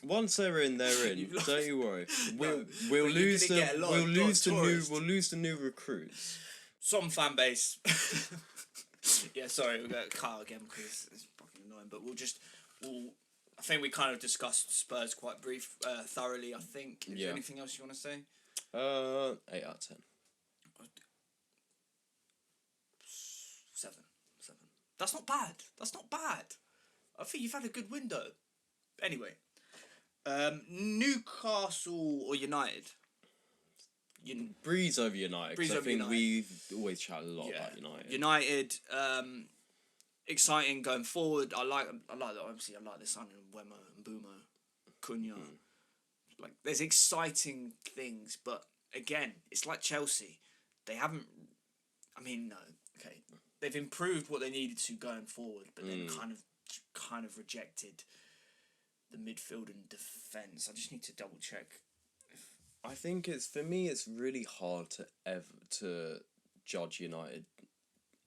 Once they're in, they're in. Don't you worry. We'll lose the new recruits. Some fan base. Yeah, sorry, we've got to cut again because it's fucking annoying. But I think we kind of discussed Spurs quite thoroughly. I think. Is there anything else you want to say? 8 out of 10. 7. That's not bad. I think you've had a good window. Anyway, Newcastle or United? Breeze over United. I think we've always chatted a lot about United. United, exciting going forward. I like that. Obviously, I like the signing of Wemo and Bumo, Cunha. Like, there's exciting things, but again, it's like Chelsea. They haven't. I mean, no. Okay, they've improved what they needed to going forward, but then kind of rejected the midfield and defence. I just need to double check. I think it's really hard to judge United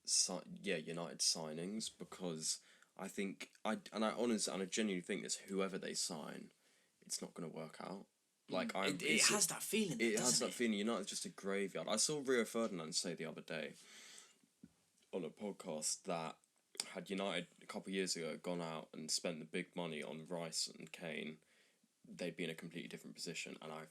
signings because I think I genuinely think this, whoever they sign, it's not going to work out. Like it has that feeling. It has that feeling. United's just a graveyard. I saw Rio Ferdinand say the other day on a podcast that had United a couple of years ago gone out and spent the big money on Rice and Kane, they'd be in a completely different position, and I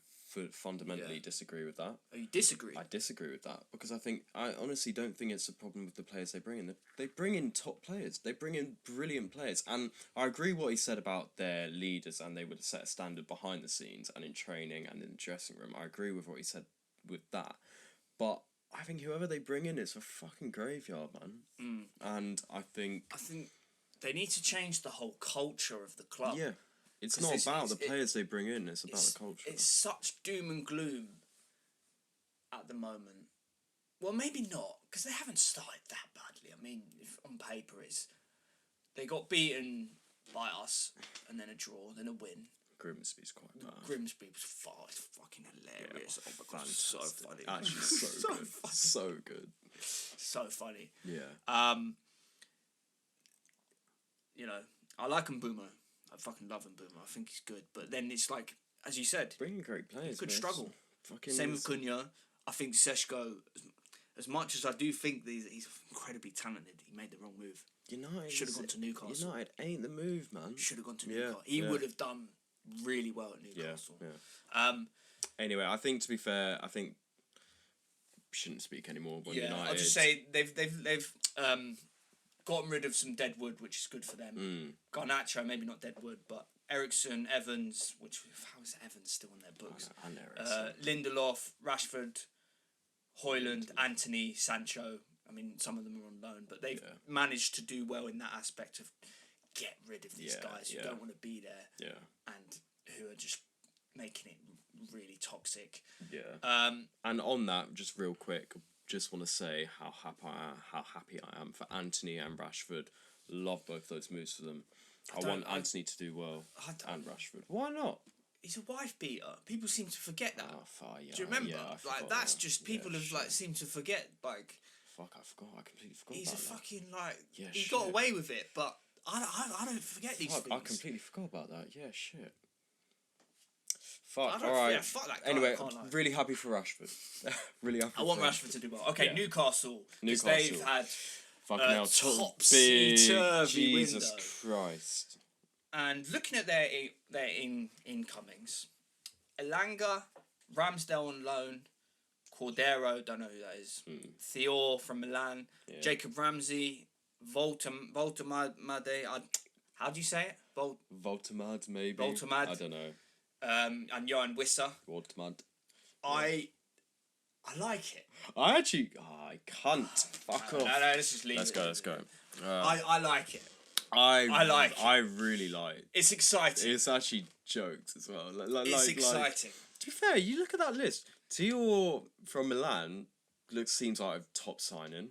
fundamentally disagree with that. Oh, you disagree? I disagree with that because I honestly don't think it's a problem with the players they bring in. They bring in top players. They bring in brilliant players, and I agree what he said about their leaders, and they would set a standard behind the scenes and in training and in the dressing room. I agree with what he said with that, but I think whoever they bring in is a fucking graveyard, man. And I think they need to change the whole culture of the club. Yeah. It's not about the players they bring in, it's about the culture. It's such doom and gloom at the moment. Well, maybe not, because they haven't started that badly. I mean, if on paper they got beaten by us, and then a draw, then a win. Grimsby's quite bad. Grimsby was fucking hilarious. Yeah, oh my God, so funny. Actually, so good. Funny. So good. So funny. Yeah. You know, I like Mbeumo. I fucking love Mbeumo. I think he's good. But then it's like, as you said, bringing great players. He could struggle. Same with Cunha. I think Seshko, as much as I do think he's incredibly talented, he made the wrong move. United should have gone to Newcastle. United ain't the move, man. Should have gone to Newcastle. He would have done really well at Newcastle. Yeah. Anyway, I think to be fair, shouldn't speak anymore. United. I'll just say they've gotten rid of some dead wood, which is good for them. Garnacho, maybe not dead wood, but Eriksen, Evans, how is Evans still on their books? And Eriksen. Lindelof, Rashford, Højlund, Anthony, Sancho. I mean, some of them are on loan, but they've managed to do well in that aspect of get rid of these guys who don't want to be there and who are just making it really toxic. Yeah. And on that, just real quick, just want to say how happy I am for Anthony and Rashford. Love both those moves for them. I want Anthony to do well and Rashford. Why not? He's a wife beater. People seem to forget that. Yeah, do you remember? Yeah, that's just people have seem to forget. Fuck, I forgot. I completely forgot. He's about a that. fucking he got away with it, but I don't forget these things. I completely forgot about that. Yeah, shit. Fuck. All right. Yeah, fuck that guy. Anyway, really happy for Rashford. Really happy. I want Rashford to do well. Okay, Yeah. Newcastle. Because they've had fucking hell, topsy-turvy Jesus window. Christ. And looking at their incomings, Elanga, Ramsdale on loan, Cordero, don't know who that is, Thior from Milan, Jacob Ramsey, Voltemade, how do you say it? Voltemade, maybe. Voltemade. I don't know. And Johan Wissa. Voltemade. I like it. I can't. Fuck off. No, let's just leave Let's go. I like it. I like it. I really like it. It's exciting. It's actually jokes as well. It's exciting. To be fair, you look at that list. Thior from Milan seems like a top signing.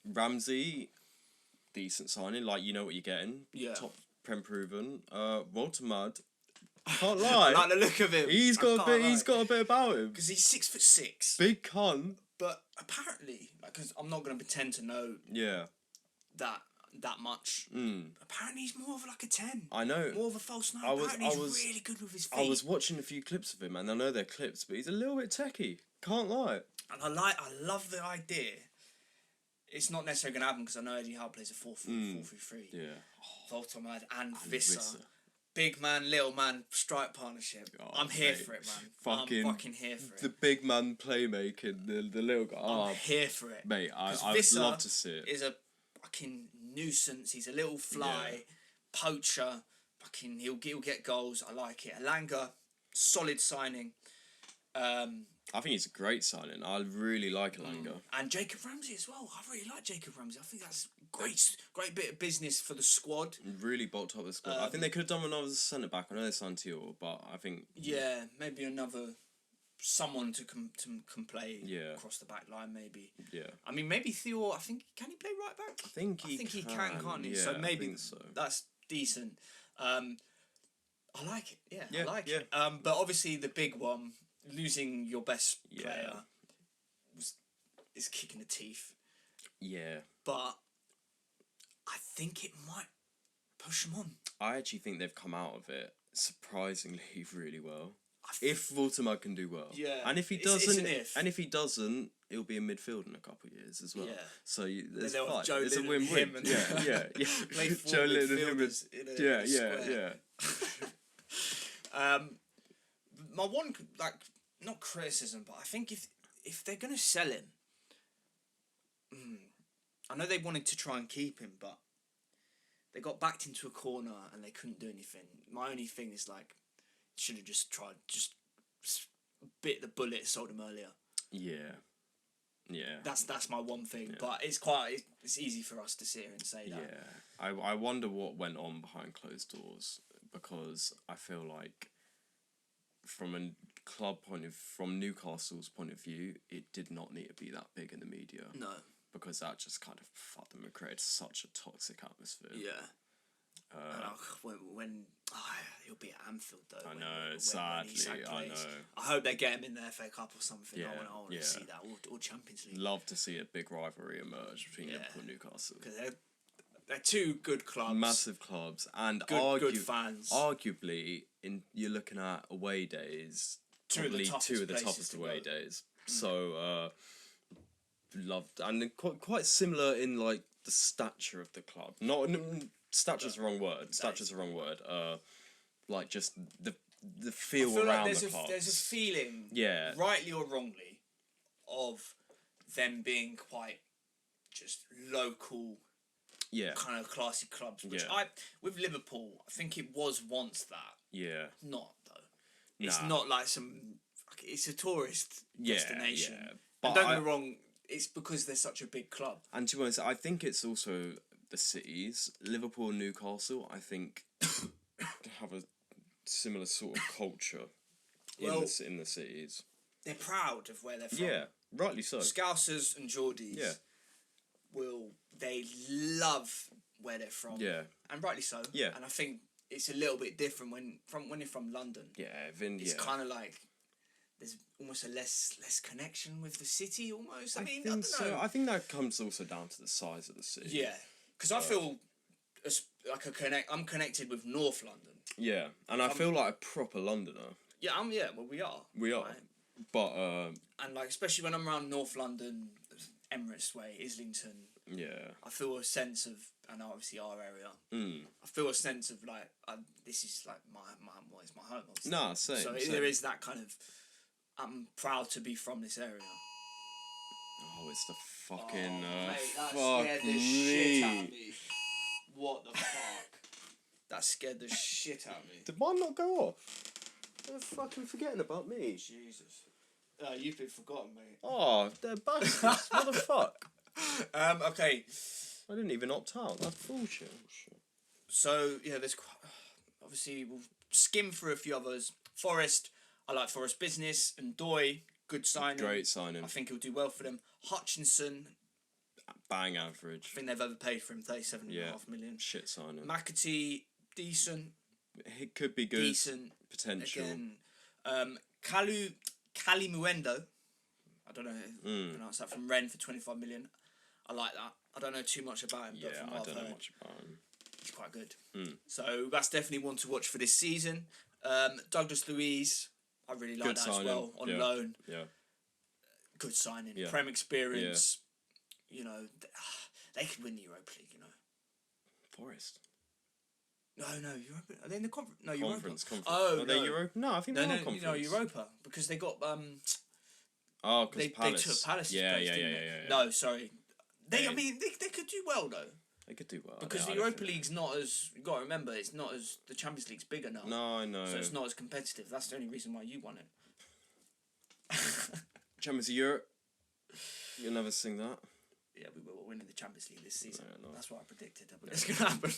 Ramsey, decent signing. Like, you know what you're getting. Yeah. Top Prem proven. Voltemade, can't lie. I like the look of him. He's got a bit about him. Because he's 6'6". Big cunt. But apparently, because I'm not going to pretend to know that much. Apparently, he's more of like a 10. I know. More of a false 9. Apparently, he's really good with his feet. I was watching a few clips of him, and I know they're clips, but he's a little bit techie. Can't lie. And I love the idea. It's not necessarily going to happen because I know Eddie Howe plays a 4-3-3. Yeah. Voltemade and Wissa. Big man, little man, strike partnership. I'm here for it, man. I'm fucking here for it. The big man playmaking, the little guy. I'm here for it. Mate, I'd love to see it. Is a fucking nuisance. He's a little fly, poacher. Fucking, he'll get goals. I like it. Elanga, solid signing. I think he's a great signing. I really like Elanga. And Jacob Ramsey as well. I really like Jacob Ramsey. I think that's great bit of business for the squad. Really bulked up the squad. I think they could have done another centre back. I know they signed Thior, but I think maybe someone to can play across the back line. Maybe. Yeah. I mean, maybe Thior. I think can he play right back? I think he can, can't he? Yeah, so maybe I think so. That's decent. I like it. Yeah, I like it. But obviously the big one, losing your best player, is kicking the teeth. Yeah. But I think it might push them on. I actually think they've come out of it surprisingly really well. If Voltemade can do well, and if he doesn't, it'll be in midfield in a couple of years as well. Yeah. So there's fun. It's a win-win. Yeah. Joe Linton and him. My one not criticism, but I think if they're gonna sell him, I know they wanted to try and keep him, but they got backed into a corner and they couldn't do anything. My only thing is should have just bit the bullet, sold him earlier. Yeah. That's my one thing, but it's easy for us to sit here and say that. Yeah, I wonder what went on behind closed doors, because I feel like from Newcastle's point of view, it did not need to be that big in the media. No. Because that just kind of fucked them and created such a toxic atmosphere. Yeah. When he'll be at Anfield though. I know, sadly. I know. I hope they get him in the FA Cup or something. I want to see that, or Champions League. Love to see a big rivalry emerge between Liverpool and Newcastle. Because they're two good clubs. Massive clubs, and good fans. Arguably, you're looking at away days. Probably two of the toughest away days. So. Loved, and quite similar in the stature of the club. Stature's the wrong word. Just the feel around the club. There's a feeling, rightly or wrongly, of them being quite just local, kind of classy clubs. Which with Liverpool, I think it was once that. Yeah. Not though. It's not like it's a tourist destination. Yeah. But don't get me wrong. It's because they're such a big club. And to be honest, I think it's also the cities. Liverpool and Newcastle, I think, have a similar sort of culture in the cities. They're proud of where they're from. Yeah, rightly so. Scousers and Geordies they love where they're from. Yeah. And rightly so. Yeah. And I think it's a little bit different when you're from London. Yeah, it's kind of like there's almost a less connection with the city, almost. I don't know. I think that comes also down to the size of the city. Yeah, because I feel like I'm connected with North London. Yeah, and I feel like a proper Londoner. Yeah, well, we are. We are. Right? But and like especially when I'm around North London, Emirates Way, Islington. Yeah. I feel a sense of, and obviously our area. I feel a sense of like this is like my it's my home. Obviously. Nah, same. So same. there is that kind of. I'm proud to be from this area. Oh, it's the fucking. Mate, that fuck scared the shit out of me. What the fuck? That scared the shit out of me. Did mine not go off? They're fucking forgetting about me. Jesus. You've been forgotten, mate. Oh, they're bastards. What the fuck? Okay. I didn't even opt out. That's bullshit. So, yeah, there's... Obviously, we'll skim through a few others. Forest, I like Forest Business. And Doy, good signing. Great signing. I think he'll do well for them. Hutchinson... Bang average. I think they've overpaid for him, 37.5 million. Shit signing. McAtee, decent. It could be good. Decent. Potential. Again, Kalimuendo, I don't know how to pronounce that, from Rennes for 25 million. I like that. I don't know too much about him, but from what I've heard, much about him. He's quite good. So that's definitely one to watch for this season. Douglas Luiz, I really like good that signing. as well, on loan. Yeah. Good signing. Yeah. Prem experience. You know, they could win the Europa League, you know. Forest. No, Europa. Are they in the conference? No, Conference. Oh, are they Europa? No, I think they're conference. No, Europa, because they got Oh, because Palace. They took Palace's place, didn't they? No, sorry. I mean, they could do well though. They could do well because the Europa League's not as. You got to remember, it's not as the Champions League's bigger now. No, I know. So it's not as competitive. That's the only reason why you won it. Champions of Europe. You'll never sing that. Yeah, we will win the Champions League this season. No. That's what I predicted. It's gonna happen.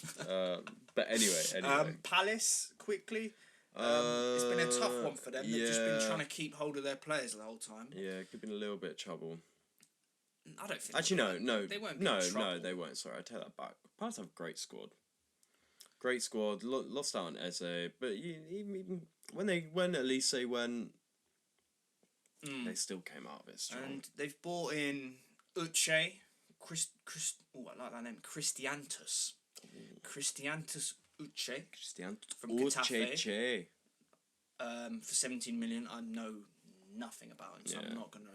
But anyway. Palace quickly. It's been a tough one for them. They've just been trying to keep hold of their players the whole time. Yeah, it could be a little bit of trouble. I don't think. Actually, no. They won't. No, they won't. Sorry, I take that back. Palace have a great squad. Great squad. Lost out on Eze, but even when they went, at least they went. They still came out of it strong. And they've bought in Uche, I like that name, Christiantus. Christiantus Uche. From Getafe. For 17 million. I know nothing about him, so I'm not going to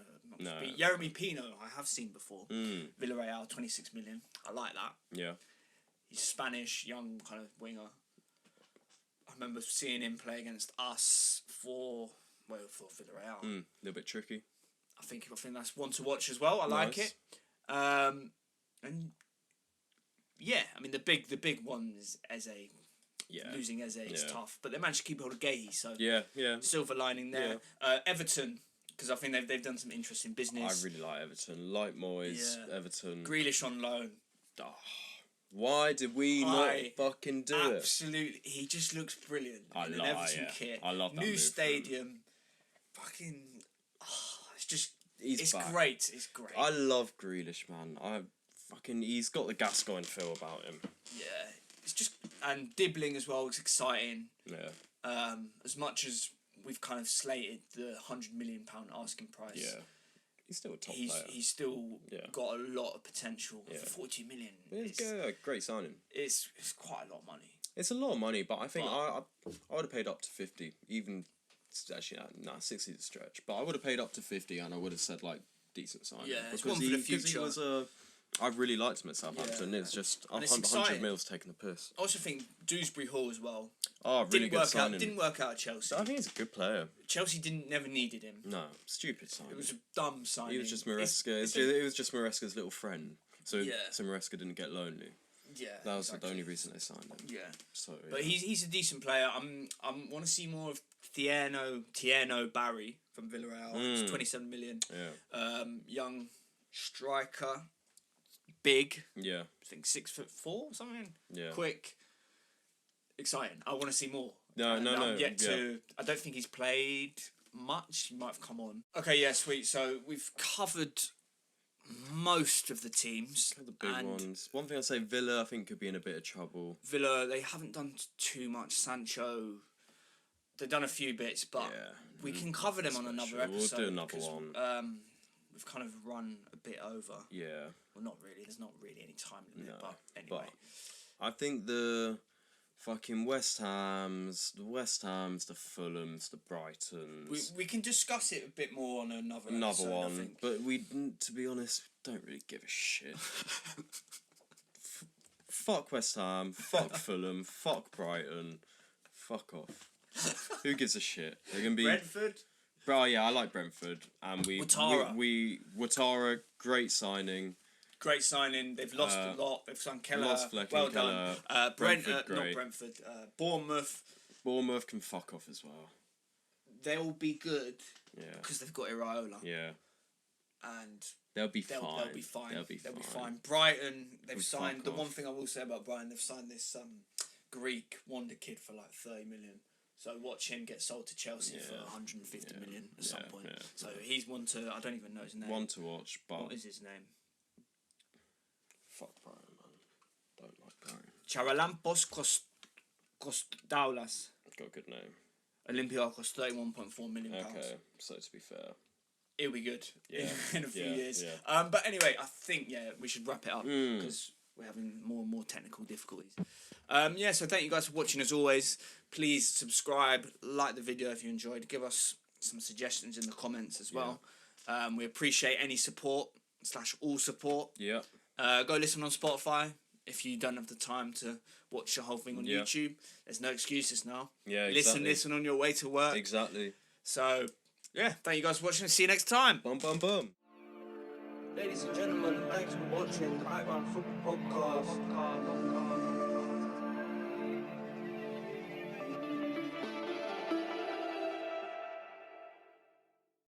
speak. Jeremy Pino, I have seen before. Villarreal, 26 million. I like that. Yeah. He's Spanish, young kind of winger. I remember seeing him play against us for Villarreal. A little bit tricky. I think that's one to watch as well. I like it. And yeah, I mean the big one is Eze. Yeah. Losing Eze is tough, but they managed to keep hold of Gahey, so silver lining there. Yeah. Everton, because I think they've done some interesting business. I really like Everton. Like Moyes, Everton. Grealish on loan. Oh, why did we not fucking do it? Absolutely, he just looks brilliant in an Everton kit. I love that new move stadium. Fucking, it's just. It's back. Great. It's great. I love Grealish, man. He's got the Gascoigne feel about him. Yeah, it's just, and Dibbling as well is exciting. Yeah. As much as we've kind of slated the £100 million asking price. Yeah. He's still a top player. He's still got a lot of potential. Yeah. For 40 million. It's a great signing. It's quite a lot of money. It's a lot of money, but I think I would have paid up to 50, even. Actually, 60 is a stretch, but I would have paid up to 50, and I would have said like decent signing. Yeah, it's one for the future. I really liked him at Southampton. It's just 100 mils taking the piss. I also think Dewsbury Hall as well. Oh, really good signing. Didn't work out at Chelsea. I think he's a good player. Chelsea never needed him. No, stupid signing. It was a dumb signing. He was just Maresca. It was just Maresca's little friend. So Maresca didn't get lonely. Yeah, that was the only reason they signed him. Yeah, so but he's a decent player. I want to see more of Tierno Barry from Villarreal. It's 27 million. Yeah. Young striker, big. Yeah. I think 6'4" or something. Yeah. Quick. Exciting. I want to see more. No. I don't think he's played much. He might have come on. Okay, yeah, sweet. So we've covered most of the teams. The big ones. One thing I'd say, Villa, I think, could be in a bit of trouble. Villa, they haven't done too much. Sancho, they've done a few bits, but we can cover them on another episode. We'll do another one. We've kind of run a bit over. Yeah. Well, not really. There's not really any time limit, but anyway. But I think the fucking West Hams, the Fulhams, the Brightons. We can discuss it a bit more on another episode, one, I think. but we, to be honest, don't really give a shit. Fuck West Ham, fuck Fulham, fuck Brighton, fuck off. Who gives a shit? They're gonna be Brentford. Bro, yeah, I like Brentford, and Ouattara, great signing. Great signing. They've lost a lot. They've signed Keller. Lost Fleck well and done. Keller. Brentford, not Brentford. Bournemouth. Bournemouth can fuck off as well. They'll be good. Yeah. Because they've got Iraola. Yeah. And they'll be fine. They'll be fine. Brighton, they've signed. The one thing I will say about Brighton, they've signed this Greek wonder kid for like 30 million. So watch him get sold to Chelsea for 150 million at some point. Yeah. So he's one to, I don't even know his name. One to watch, but... What is his name? Fuck Brighton, man. Don't like Brighton. Charalampos Kostaulas. Got a good name. Olympiacos, £31.4 million. Okay, so to be fair... It'll be good in a few years. Yeah. But anyway, I think, we should wrap it up because we're having more and more technical difficulties. So thank you guys for watching as always. Please subscribe, like the video if you enjoyed. Give us some suggestions in the comments as well. We appreciate any support / all support. Yeah. Go listen on Spotify if you don't have the time to watch the whole thing on YouTube. There's no excuses now. Yeah, exactly. Listen on your way to work. Exactly. So, thank you guys for watching. See you next time. Bum, bum, bum. Ladies and gentlemen, thanks for watching the Background Football Podcast.